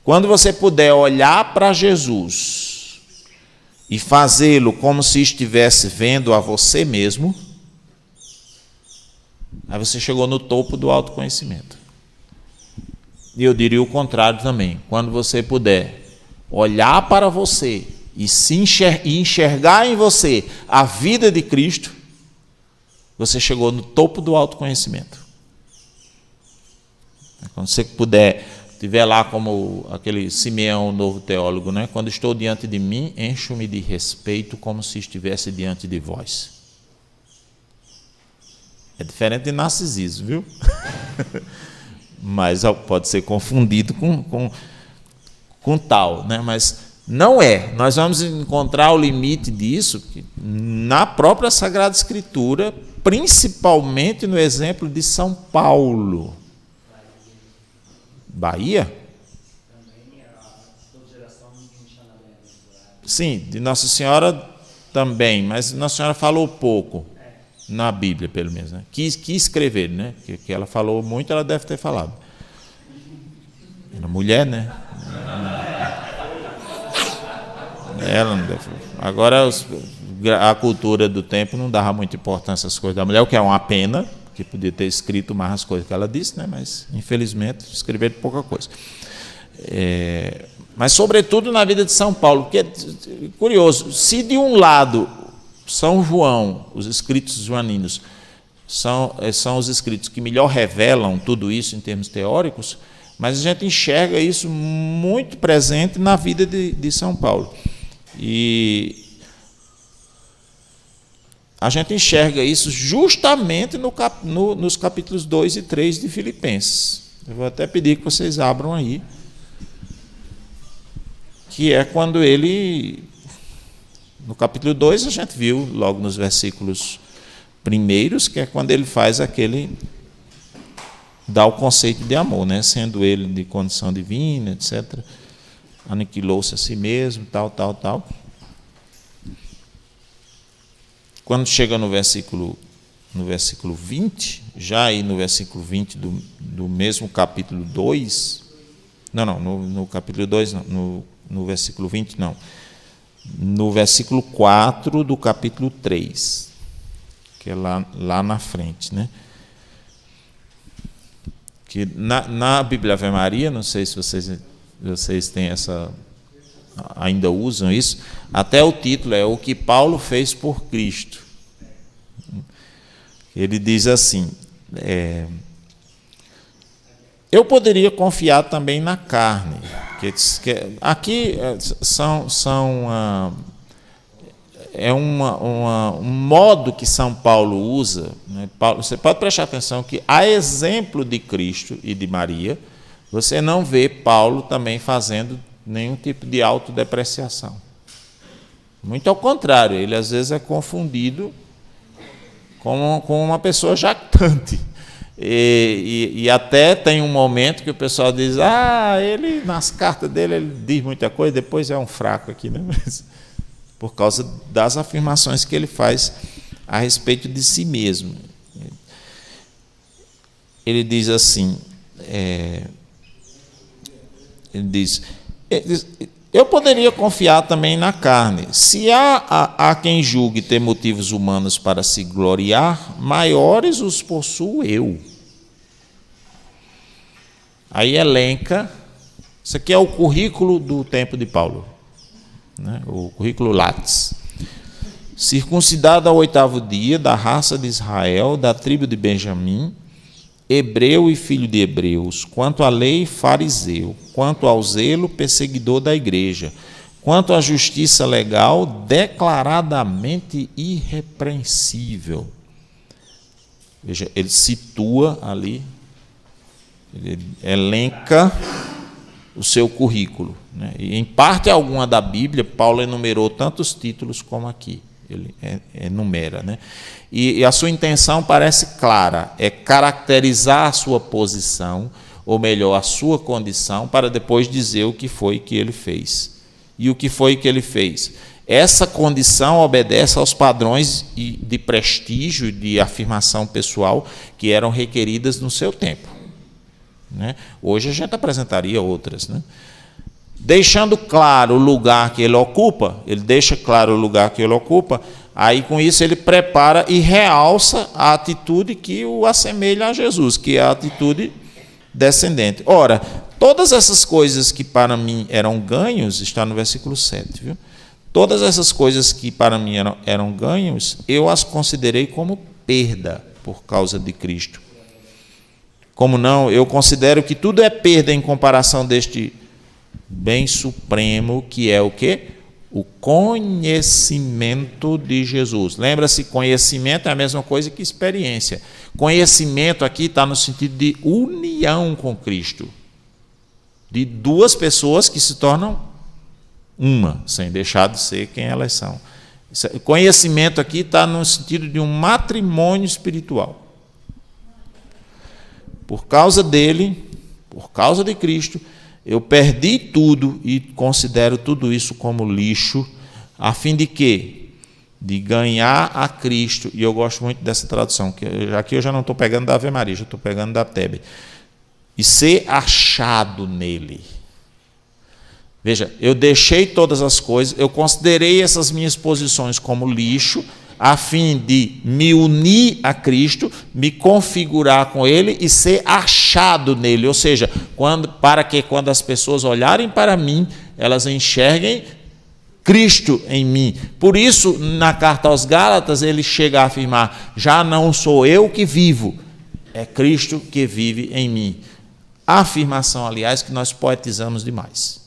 Quando você puder olhar para Jesus e fazê-lo como se estivesse vendo a você mesmo, aí você chegou no topo do autoconhecimento. E eu diria o contrário também. Quando você puder olhar para você e enxergar em você a vida de Cristo, você chegou no topo do autoconhecimento. Quando você puder, estiver lá como aquele Simeão, o novo teólogo, né? Quando estou diante de mim, encho-me de respeito como se estivesse diante de vós. É diferente de narcisismo, viu? Mas pode ser confundido com tal, né? Mas não é. Nós vamos encontrar o limite disso na própria Sagrada Escritura, principalmente no exemplo de São Paulo. Bahia? Sim, de Nossa Senhora também, mas Nossa Senhora falou pouco. Na Bíblia, pelo menos, né? Quis escrever, né? Que ela falou muito, ela deve ter falado. Era mulher, né? Ela não deve. Agora, a cultura do tempo não dava muita importância às coisas da mulher, o que é uma pena, que podia ter escrito mais as coisas que ela disse, né? Mas, infelizmente, escreveram pouca coisa. Mas, sobretudo, na vida de São Paulo, que é curioso, se de um lado São João, os escritos joaninos, são os escritos que melhor revelam tudo isso em termos teóricos, mas a gente enxerga isso muito presente na vida de São Paulo. E a gente enxerga isso justamente nos capítulos 2 e 3 de Filipenses. Eu vou até pedir que vocês abram aí, que é quando ele... No capítulo 2, a gente viu logo nos versículos primeiros, que é quando ele faz dá o conceito de amor, né? Sendo ele de condição divina, etc. Aniquilou-se a si mesmo, tal. Quando chega no versículo 20, já aí no versículo 20 do mesmo capítulo 2, no capítulo 2, não, no versículo 20, não. No versículo 4 do capítulo 3, que é lá na frente, né? Que na Bíblia Ave Maria, não sei se vocês têm ainda usam isso, até o título é O que Paulo fez por Cristo. Ele diz assim, eu poderia confiar também na carne. Aqui um modo que São Paulo usa, né? Você pode prestar atenção que, a exemplo de Cristo e de Maria, você não vê Paulo também fazendo nenhum tipo de autodepreciação. Muito ao contrário, ele às vezes é confundido com uma pessoa jactante. E até tem um momento que o pessoal diz, ele, nas cartas dele, ele diz muita coisa, depois é um fraco aqui, né? Por causa das afirmações que ele faz a respeito de si mesmo. Ele diz assim, ele diz, eu poderia confiar também na carne. Se há quem julgue ter motivos humanos para se gloriar, maiores os possuo eu. Aí elenca, isso aqui é o currículo do tempo de Paulo, né? O currículo Lattes. Circuncidado ao 8º dia, da raça de Israel, da tribo de Benjamim, hebreu e filho de hebreus, quanto à lei, fariseu, quanto ao zelo, perseguidor da igreja, quanto à justiça legal, declaradamente irrepreensível. Veja, ele situa ali, ele elenca o seu currículo, né? E em parte alguma da Bíblia, Paulo enumerou tantos títulos como aqui, ele enumera, né? E a sua intenção parece clara, é caracterizar a sua posição, ou melhor, a sua condição, para depois dizer o que foi que ele fez. E o que foi que ele fez? Essa condição obedece aos padrões de prestígio, de afirmação pessoal, que eram requeridas no seu tempo. né? Hoje a gente apresentaria outras, né? Deixando claro o lugar que ele ocupa, ele deixa claro o lugar que ele ocupa, aí com isso ele prepara e realça a atitude que o assemelha a Jesus, que é a atitude descendente. Ora, todas essas coisas que para mim eram ganhos, está no versículo 7, viu? Todas essas coisas que para mim eram ganhos, eu as considerei como perda por causa de Cristo. Como não, eu considero que tudo é perda em comparação deste bem supremo, que é o quê? O conhecimento de Jesus. Lembra-se, conhecimento é a mesma coisa que experiência. Conhecimento aqui está no sentido de união com Cristo. De duas pessoas que se tornam uma, sem deixar de ser quem elas são. Conhecimento aqui está no sentido de um matrimônio espiritual. Por causa dele, por causa de Cristo, eu perdi tudo e considero tudo isso como lixo, a fim de quê? De ganhar a Cristo. E eu gosto muito dessa tradução, que aqui eu já não estou pegando da Ave Maria, já estou pegando da Tebe. E ser achado nele. Veja, eu deixei todas as coisas, eu considerei essas minhas posições como lixo, a fim de me unir a Cristo, me configurar com Ele e ser achado nele. Ou seja, para que quando as pessoas olharem para mim, elas enxerguem Cristo em mim. Por isso, na carta aos Gálatas, ele chega a afirmar: já não sou eu que vivo, é Cristo que vive em mim. A afirmação, aliás, que nós poetizamos demais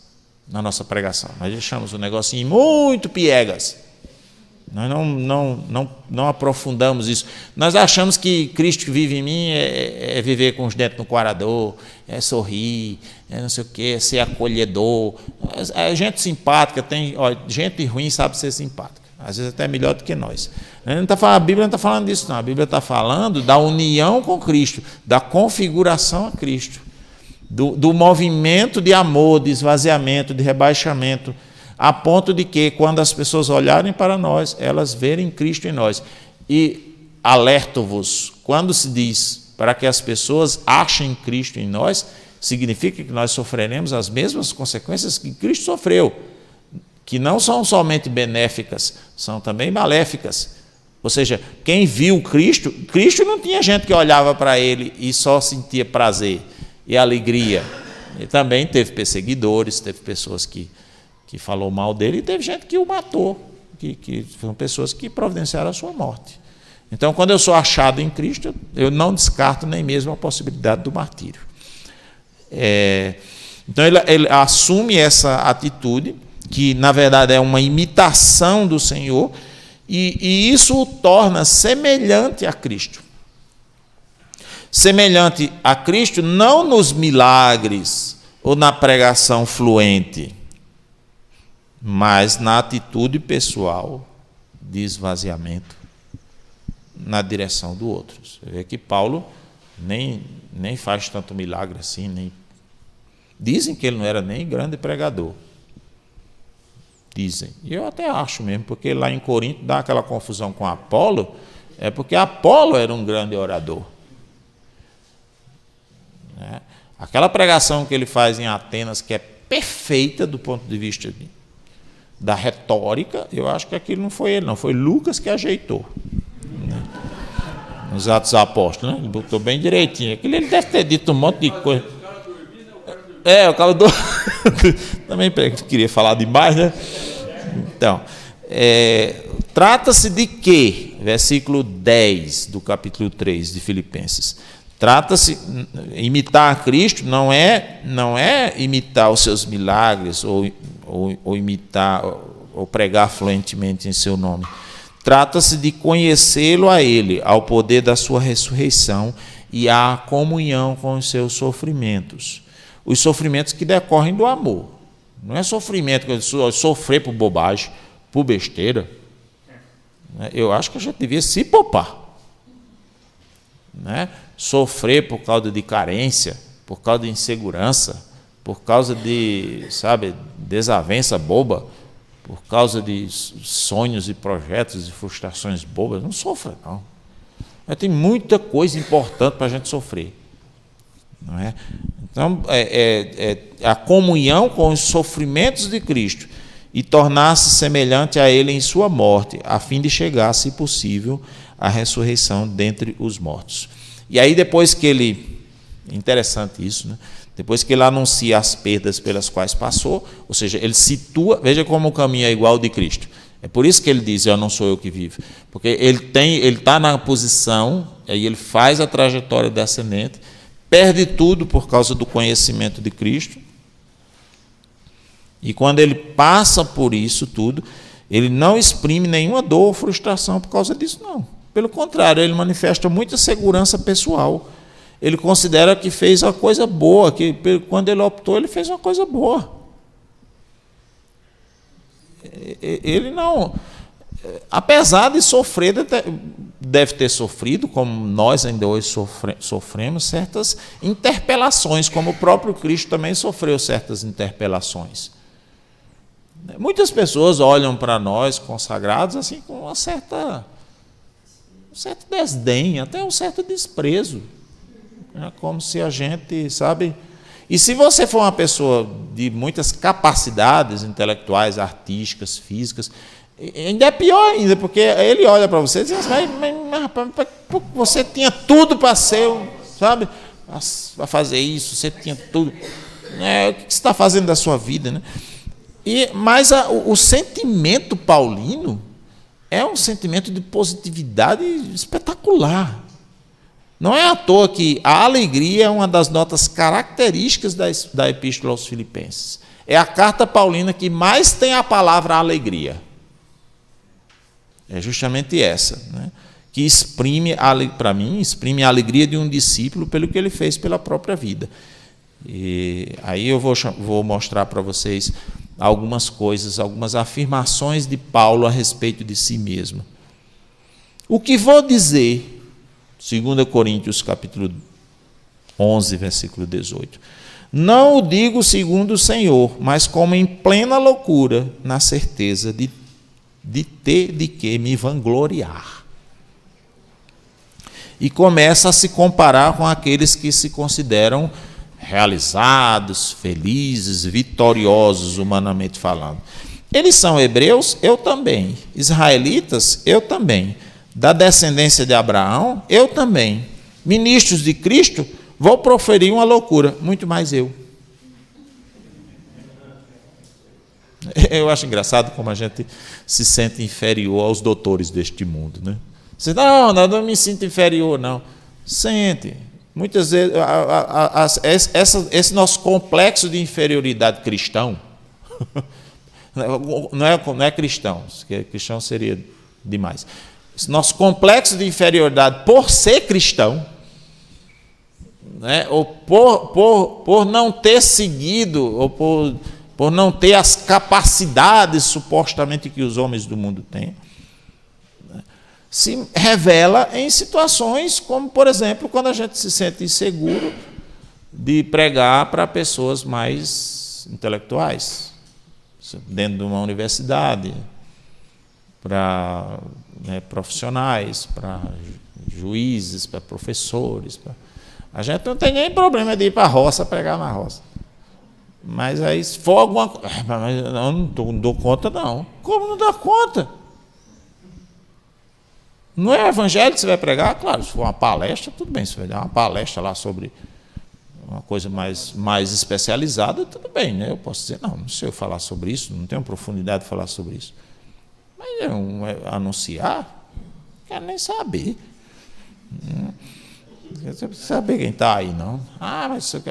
na nossa pregação. Nós deixamos o negocinho muito piegas. Nós não aprofundamos isso. Nós achamos que Cristo que vive em mim é viver com os dentes no corador, é sorrir, é não sei o quê, é ser acolhedor. É gente simpática, gente ruim sabe ser simpática. Às vezes até melhor do que nós. A Bíblia não está falando disso, não. A Bíblia está falando da união com Cristo, da configuração a Cristo, do movimento de amor, de esvaziamento, de rebaixamento, a ponto de que, quando as pessoas olharem para nós, elas verem Cristo em nós. E alerto-vos, quando se diz para que as pessoas achem Cristo em nós, significa que nós sofreremos as mesmas consequências que Cristo sofreu, que não são somente benéficas, são também maléficas. Ou seja, quem viu Cristo, Cristo não tinha gente que olhava para ele e só sentia prazer e alegria. Ele também teve perseguidores, teve pessoas que falou mal dele, e teve gente que o matou, que foram pessoas que providenciaram a sua morte. Então, quando eu sou achado em Cristo, eu não descarto nem mesmo a possibilidade do martírio. Então, ele assume essa atitude, que na verdade é uma imitação do Senhor, e isso o torna semelhante a Cristo. Semelhante a Cristo não nos milagres ou na pregação fluente, mas na atitude pessoal de esvaziamento na direção do outro. Você vê que Paulo nem faz tanto milagre assim. Dizem que ele não era nem grande pregador. Dizem. E eu até acho mesmo, porque lá em Corinto dá aquela confusão com Apolo, é porque Apolo era um grande orador. Aquela pregação que ele faz em Atenas, que é perfeita do ponto de vista da retórica, eu acho que aquilo não foi ele, não. Foi Lucas que ajeitou. Nos Atos dos Apóstolos, né? Ele botou bem direitinho. Aquilo ele deve ter dito um monte de coisa. O cara do... Também queria falar demais, né? Então, trata-se de quê? Versículo 10 do capítulo 3 de Filipenses. Trata-se, imitar a Cristo não é imitar os seus milagres ou imitar ou pregar fluentemente em seu nome. Trata-se de conhecê-lo a ele, ao poder da sua ressurreição e à comunhão com os seus sofrimentos. Os sofrimentos que decorrem do amor. Não é sofrimento que eu sofrer por bobagem, por besteira. Eu acho que a gente devia se poupar. Sofrer por causa de carência, por causa de insegurança, por causa de, desavença boba, por causa de sonhos e projetos e frustrações bobas. Não sofra, não. Mas tem muita coisa importante para a gente sofrer. não é? Então, a comunhão com os sofrimentos de Cristo e tornar-se semelhante a Ele em sua morte, a fim de chegar, se possível, à ressurreição dentre os mortos. E aí, depois que ele... Interessante isso, né? Depois que ele anuncia as perdas pelas quais passou, ou seja, ele situa... Veja como o caminho é igual ao de Cristo. É por isso que ele diz, eu não sou eu que vivo. Porque ele está na posição, aí ele faz a trajetória descendente, perde tudo por causa do conhecimento de Cristo. E quando ele passa por isso tudo, ele não exprime nenhuma dor ou frustração por causa disso, não. Pelo contrário, ele manifesta muita segurança pessoal. Ele considera que fez uma coisa boa, que quando ele optou, ele fez uma coisa boa. Ele não... Apesar de sofrer, deve ter sofrido, como nós ainda hoje sofremos, certas interpelações, como o próprio Cristo também sofreu certas interpelações. Muitas pessoas olham para nós, consagrados, assim, com um certo desdém, até um certo desprezo. É como se a gente, sabe... E se você for uma pessoa de muitas capacidades intelectuais, artísticas, físicas, ainda é pior ainda, porque ele olha para você e diz, mas rapaz, você tinha tudo para ser, sabe, para fazer isso, você tinha tudo. O que você está fazendo da sua vida, né? Mas o sentimento paulino é um sentimento de positividade espetacular. Não é à toa que a alegria é uma das notas características da Epístola aos Filipenses. É a carta paulina que mais tem a palavra alegria. É justamente essa, né? Que exprime, para mim, exprime a alegria de um discípulo pelo que ele fez pela própria vida. E aí eu vou mostrar para vocês algumas coisas, algumas afirmações de Paulo a respeito de si mesmo. O que vou dizer... 2 Coríntios, capítulo 11, versículo 18. Não o digo segundo o Senhor, mas como em plena loucura, na certeza de ter de que me vangloriar. E começa a se comparar com aqueles que se consideram realizados, felizes, vitoriosos, humanamente falando. Eles são hebreus? Eu também. Israelitas? Eu também. Da descendência de Abraão, eu também. Ministros de Cristo, vou proferir uma loucura, muito mais eu. Eu acho engraçado como a gente se sente inferior aos doutores deste mundo, né? Você não me sinto inferior, não. Sente. Muitas vezes, esse nosso complexo de inferioridade cristão, não é cristão, porque cristão seria demais. Esse nosso complexo de inferioridade por ser cristão, né, ou por não ter seguido, ou por não ter as capacidades supostamente que os homens do mundo têm, né, se revela em situações como, por exemplo, quando a gente se sente inseguro de pregar para pessoas mais intelectuais, dentro de uma universidade, para profissionais, para juízes, para professores. A gente não tem nem problema de ir para a roça, pregar na roça. Mas aí, se for alguma coisa... Mas eu não dou conta, não. Como não dá conta? Não é o evangelho que você vai pregar? Claro, se for uma palestra, tudo bem. Se vai dar uma palestra lá sobre uma coisa mais especializada, tudo bem, né? Eu posso dizer, não sei eu falar sobre isso, não tenho profundidade de falar sobre isso. Mas anunciar, não quero nem saber. Você precisa saber quem está aí, não. Mas isso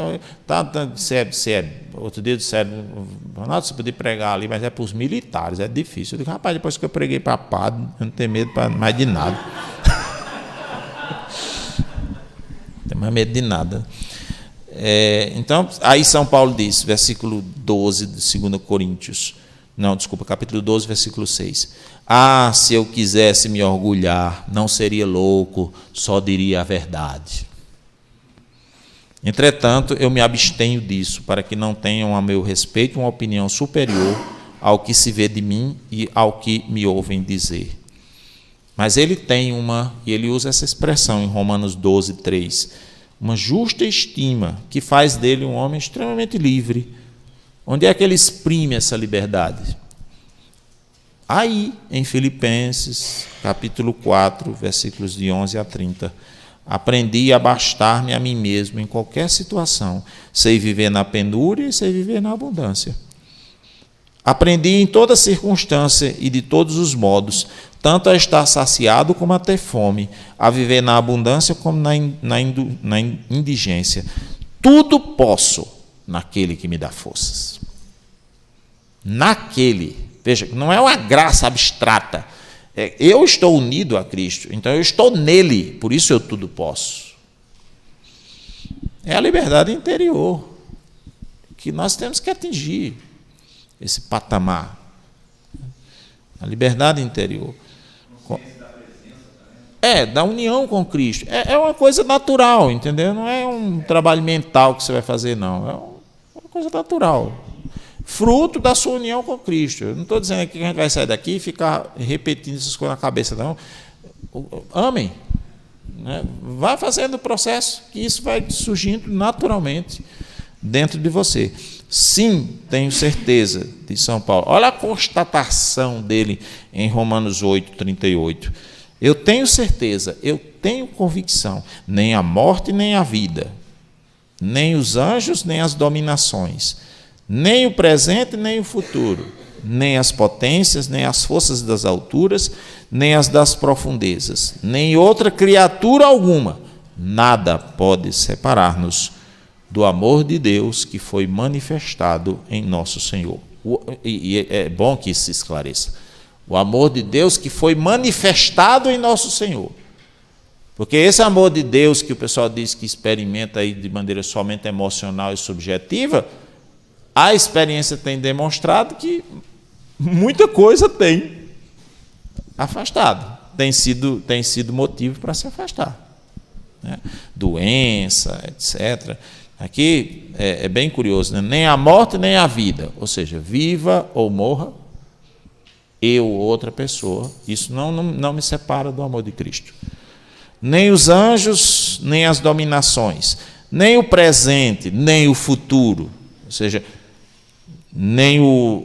outro dia disseram, Ronaldo, você podia pregar ali, mas é para os militares, é difícil. Eu digo, rapaz, depois que eu preguei para padre, eu não tenho medo mais de nada. Não tenho mais medo de nada. Então, aí São Paulo diz, versículo 12 de 2 Coríntios, capítulo 12, versículo 6. Se eu quisesse me orgulhar, não seria louco, só diria a verdade. Entretanto, eu me abstenho disso, para que não tenham a meu respeito uma opinião superior ao que se vê de mim e ao que me ouvem dizer. Mas ele tem e ele usa essa expressão em Romanos 12, 3. uma justa estima, que faz dele um homem extremamente livre. Onde é que ele exprime essa liberdade? Aí, em Filipenses, capítulo 4, versículos de 11 a 30. Aprendi a bastar-me a mim mesmo em qualquer situação. Sei viver na penúria e sei viver na abundância. Aprendi em toda circunstância e de todos os modos, tanto a estar saciado como a ter fome, a viver na abundância como na indigência. Tudo posso naquele que me dá forças. Naquele. Veja, não é uma graça abstrata. Eu estou unido a Cristo, então eu estou nele, por isso eu tudo posso. É a liberdade interior que nós temos que atingir, esse patamar. A liberdade interior. Da união com Cristo. É uma coisa natural, entendeu? Não é um trabalho mental que você vai fazer, não. É uma coisa natural. Fruto da sua união com Cristo. Eu não estou dizendo aqui que a gente vai sair daqui e ficar repetindo essas coisas na cabeça, não. Amém. Né? Vai fazendo o processo, que isso vai surgindo naturalmente dentro de você. Sim, tenho certeza, de São Paulo. Olha a constatação dele em Romanos 8, 38. Eu tenho certeza, eu tenho convicção, nem a morte, nem a vida, nem os anjos, nem as dominações, nem o presente, nem o futuro, nem as potências, nem as forças das alturas, nem as das profundezas, nem outra criatura alguma, nada pode separar-nos do amor de Deus que foi manifestado em nosso Senhor. E é bom que isso se esclareça. O amor de Deus que foi manifestado em nosso Senhor. Porque esse amor de Deus que o pessoal diz que experimenta aí de maneira somente emocional e subjetiva, a experiência tem demonstrado que muita coisa tem afastado, tem sido motivo para se afastar, né? Doença, etc. Aqui é bem curioso, né? Nem a morte nem a vida, ou seja, viva ou morra, eu ou outra pessoa, isso não me separa do amor de Cristo. Nem os anjos, nem as dominações, nem o presente, nem o futuro, ou seja, nem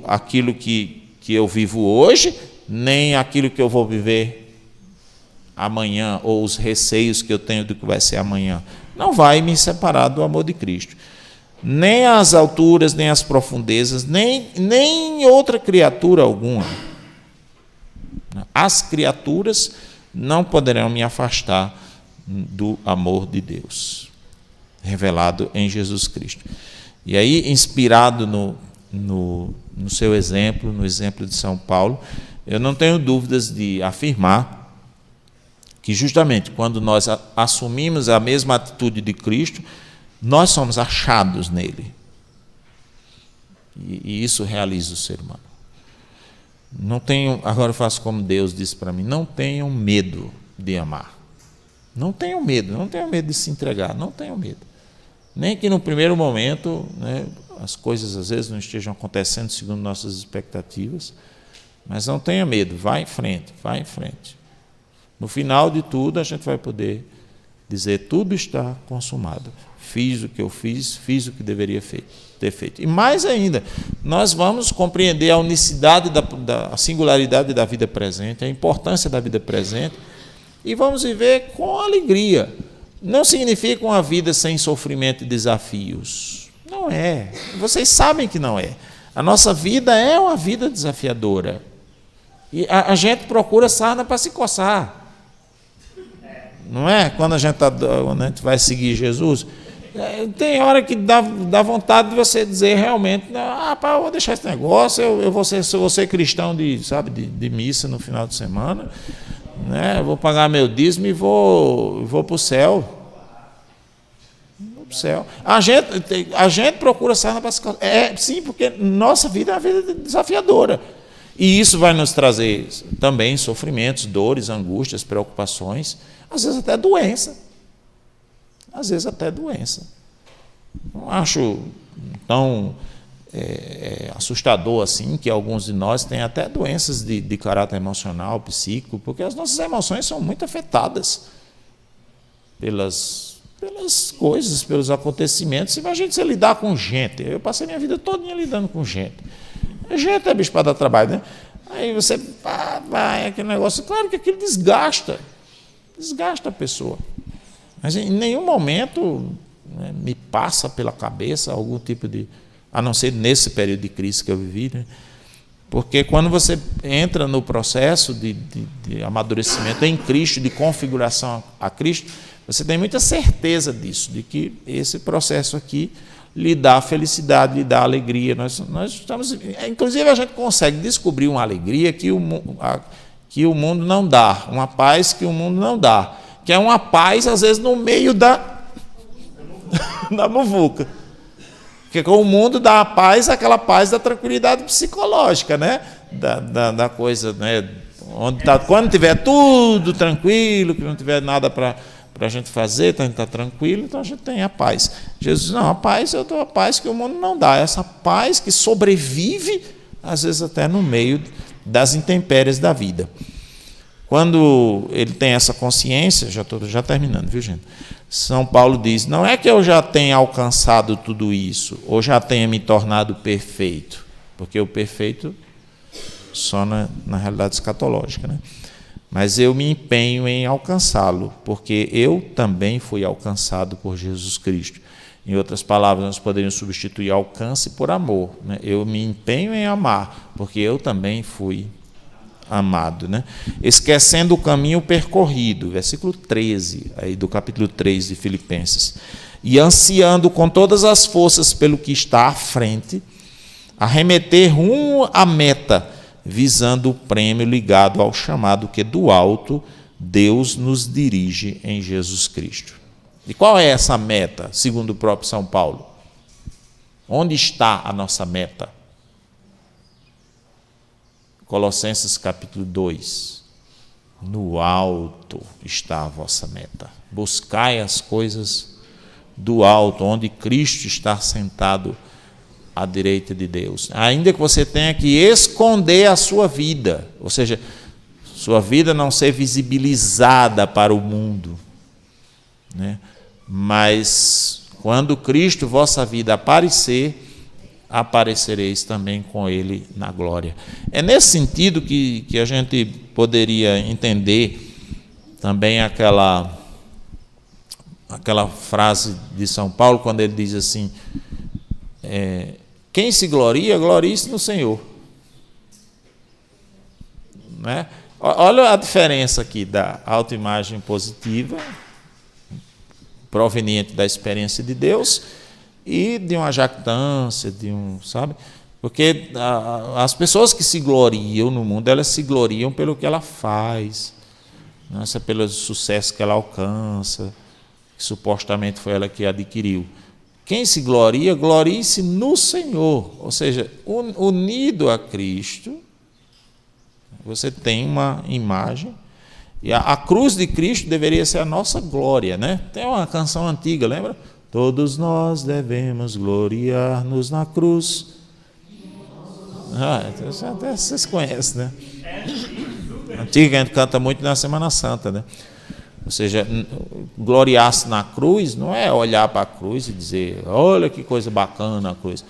aquilo que eu vivo hoje, nem aquilo que eu vou viver amanhã, ou os receios que eu tenho do que vai ser amanhã, não vai me separar do amor de Cristo. Nem as alturas, nem as profundezas, nem outra criatura alguma. As criaturas não poderão me afastar do amor de Deus, revelado em Jesus Cristo. E aí, inspirado no seu exemplo, no exemplo de São Paulo, eu não tenho dúvidas de afirmar que justamente quando nós assumimos a mesma atitude de Cristo, nós somos achados nele. E isso realiza o ser humano. Não tenham, agora eu faço como Deus disse para mim, não tenham medo de amar. Não tenham medo de se entregar, não tenham medo. Nem que no primeiro momento, né, as coisas às vezes não estejam acontecendo segundo nossas expectativas, mas não tenha medo, vá em frente, vá em frente. No final de tudo, a gente vai poder dizer, tudo está consumado. Fiz o que eu fiz o que deveria ter feito. E mais ainda, nós vamos compreender a unicidade, a singularidade da vida presente, a importância da vida presente, e vamos viver com alegria. Não significa uma vida sem sofrimento e desafios. Não é. Vocês sabem que não é. A nossa vida é uma vida desafiadora. E a gente procura sarna para se coçar. Não é? Quando a gente vai seguir Jesus, tem hora que dá vontade de você dizer realmente, eu vou deixar esse negócio, eu vou ser cristão de missa no final de semana, né? Eu vou pagar meu dízimo e vou para o céu. Vou para o céu. A gente procura sarna para se coçar. Sim, porque nossa vida é uma vida desafiadora. E isso vai nos trazer também sofrimentos, dores, angústias, preocupações, às vezes até doença. Não acho tão assustador assim que alguns de nós têm até doenças de caráter emocional, psíquico, porque as nossas emoções são muito afetadas pelas coisas, pelos acontecimentos. Imagina você lidar com gente. Eu passei minha vida toda lidando com gente. Gente é bicho para dar trabalho, né? Aí você vai, aquele negócio. Claro que aquilo desgasta a pessoa. Mas em nenhum momento, né, me passa pela cabeça algum tipo de... A não ser nesse período de crise que eu vivi, né? Porque quando você entra no processo de amadurecimento em Cristo, de configuração a Cristo, você tem muita certeza disso, de que esse processo aqui lhe dá felicidade, lhe dá alegria. Nós estamos, inclusive, a gente consegue descobrir uma alegria que o mundo não dá, uma paz que o mundo não dá, que é uma paz, às vezes, no meio da muvuca. Porque com o mundo dá a paz, aquela paz da tranquilidade psicológica, né? Da coisa, né? Quando tiver tudo tranquilo, que não tiver nada para a gente fazer, a gente está tranquilo, então a gente tem a paz. Jesus, não, a paz, eu dou a paz que o mundo não dá. Essa paz que sobrevive, às vezes até no meio das intempéries da vida. Quando ele tem essa consciência, já estou terminando, viu, gente? São Paulo diz, não é que eu já tenha alcançado tudo isso, ou já tenha me tornado perfeito, porque o perfeito só na realidade escatológica, né? Mas eu me empenho em alcançá-lo, porque eu também fui alcançado por Jesus Cristo. Em outras palavras, nós poderíamos substituir alcance por amor, né? Eu me empenho em amar, porque eu também fui amado, né? Esquecendo o caminho percorrido, versículo 13 aí do capítulo 3 de Filipenses, e ansiando com todas as forças pelo que está à frente, arremeter rumo à meta, visando o prêmio ligado ao chamado que do alto Deus nos dirige em Jesus Cristo. E qual é essa meta, segundo o próprio São Paulo? Onde está a nossa meta? Colossenses capítulo 2, no alto está a vossa meta. Buscai as coisas do alto, onde Cristo está sentado à direita de Deus. Ainda que você tenha que esconder a sua vida, ou seja, sua vida não ser visibilizada para o mundo, né? Mas quando Cristo, vossa vida, aparecer, aparecereis também com ele na glória. É nesse sentido que a gente poderia entender também aquela frase de São Paulo, quando ele diz assim, quem se gloria, glorie-se no Senhor. Né? Olha a diferença aqui da autoimagem positiva, proveniente da experiência de Deus, e de uma jactância, sabe? Porque as pessoas que se gloriam no mundo, elas se gloriam pelo que ela faz, não é pelo sucesso que ela alcança, que supostamente foi ela que adquiriu. Quem se gloria, glorie-se no Senhor, ou seja, unido a Cristo, você tem uma imagem, e a cruz de Cristo deveria ser a nossa glória, né? Tem uma canção antiga, lembra? Todos nós devemos gloriar-nos na cruz. Até vocês conhecem, né? Antiga, a gente canta muito na Semana Santa, né? Ou seja, gloriar-se na cruz não é olhar para a cruz e dizer, olha que coisa bacana a cruz.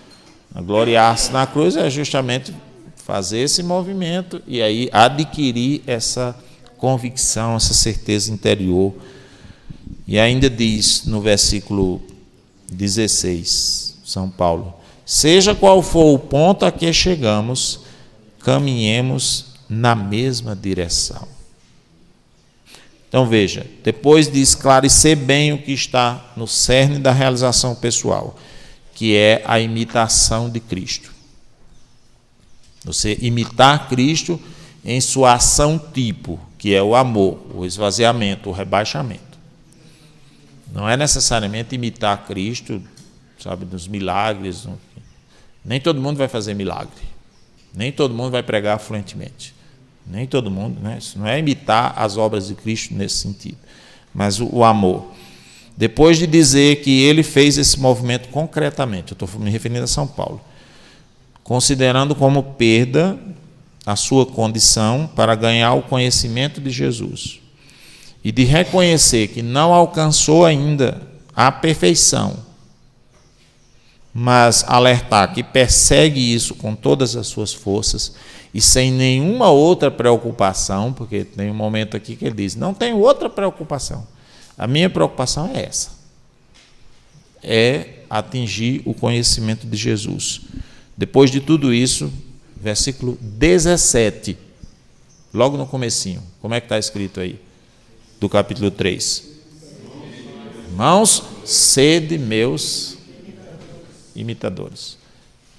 Gloriar-se na cruz é justamente fazer esse movimento e aí adquirir essa convicção, essa certeza interior. E ainda diz no versículo 16, São Paulo, seja qual for o ponto a que chegamos, caminhemos na mesma direção. Então veja, depois de esclarecer bem o que está no cerne da realização pessoal, que é a imitação de Cristo. Você imitar Cristo em sua ação tipo, que é o amor, o esvaziamento, o rebaixamento. Não é necessariamente imitar Cristo, sabe, nos milagres. Nem todo mundo vai fazer milagre. Nem todo mundo vai pregar fluentemente. Nem todo mundo, né? Isso não é imitar as obras de Cristo nesse sentido. Mas o amor. Depois de dizer que ele fez esse movimento concretamente, eu estou me referindo a São Paulo, considerando como perda a sua condição para ganhar o conhecimento de Jesus, e de reconhecer que não alcançou ainda à perfeição, mas alertar que persegue isso com todas as suas forças e sem nenhuma outra preocupação, porque tem um momento aqui que ele diz, não tenho outra preocupação, a minha preocupação é essa, é atingir o conhecimento de Jesus. Depois de tudo isso, versículo 17, logo no comecinho, como é que está escrito aí? Do capítulo 3. Irmãos, sede meus imitadores.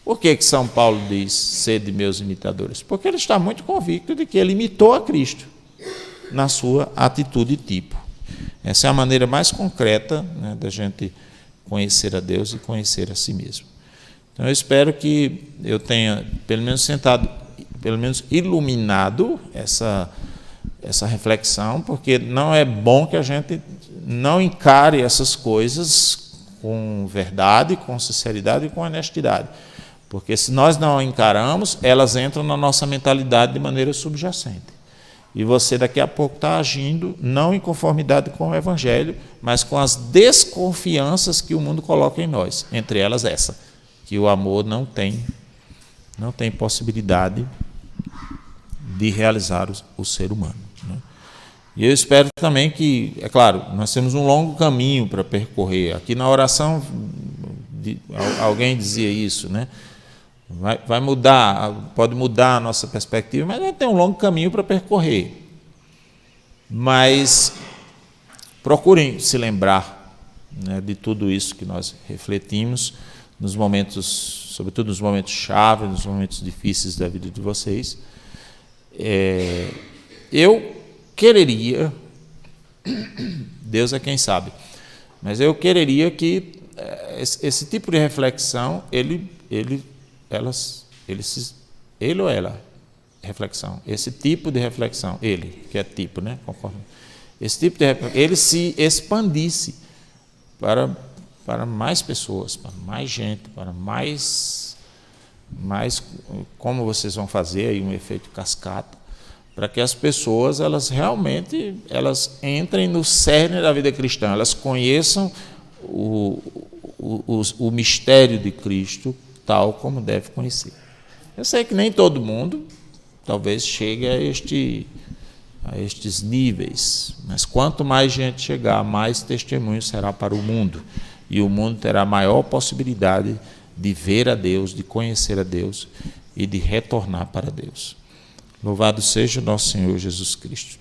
Por que São Paulo diz sede meus imitadores? Porque ele está muito convicto de que ele imitou a Cristo na sua atitude tipo. Essa é a maneira mais concreta, né, da gente conhecer a Deus e conhecer a si mesmo. Então eu espero que eu tenha pelo menos iluminado essa reflexão, porque não é bom que a gente não encare essas coisas com verdade, com sinceridade e com honestidade. Porque se nós não encaramos, elas entram na nossa mentalidade de maneira subjacente. E você daqui a pouco está agindo não em conformidade com o Evangelho, mas com as desconfianças que o mundo coloca em nós. Entre elas essa, que o amor não tem possibilidade de realizar o ser humano, né? E eu espero também que, é claro, nós temos um longo caminho para percorrer. Aqui na oração, alguém dizia isso, né? Vai mudar, pode mudar a nossa perspectiva, mas a gente tem um longo caminho para percorrer. Mas procurem se lembrar, né, de tudo isso que nós refletimos nos momentos, sobretudo nos momentos chave, nos momentos difíceis da vida de vocês. Eu quereria, Deus é quem sabe, mas eu quereria que esse tipo de reflexão, ele ou ela, reflexão, esse tipo de reflexão, ele, que é tipo, né, conforme, esse tipo de reflexão, ele se expandisse para mais pessoas, para mais gente, para mais, como vocês vão fazer aí um efeito cascata, para que as pessoas, elas realmente, elas entrem no cerne da vida cristã, elas conheçam o mistério de Cristo tal como deve conhecer. Eu sei que nem todo mundo talvez chegue a estes níveis, mas quanto mais gente chegar, mais testemunho será para o mundo, e o mundo terá maior possibilidade de ver a Deus, de conhecer a Deus e de retornar para Deus. Louvado seja o nosso Senhor Jesus Cristo.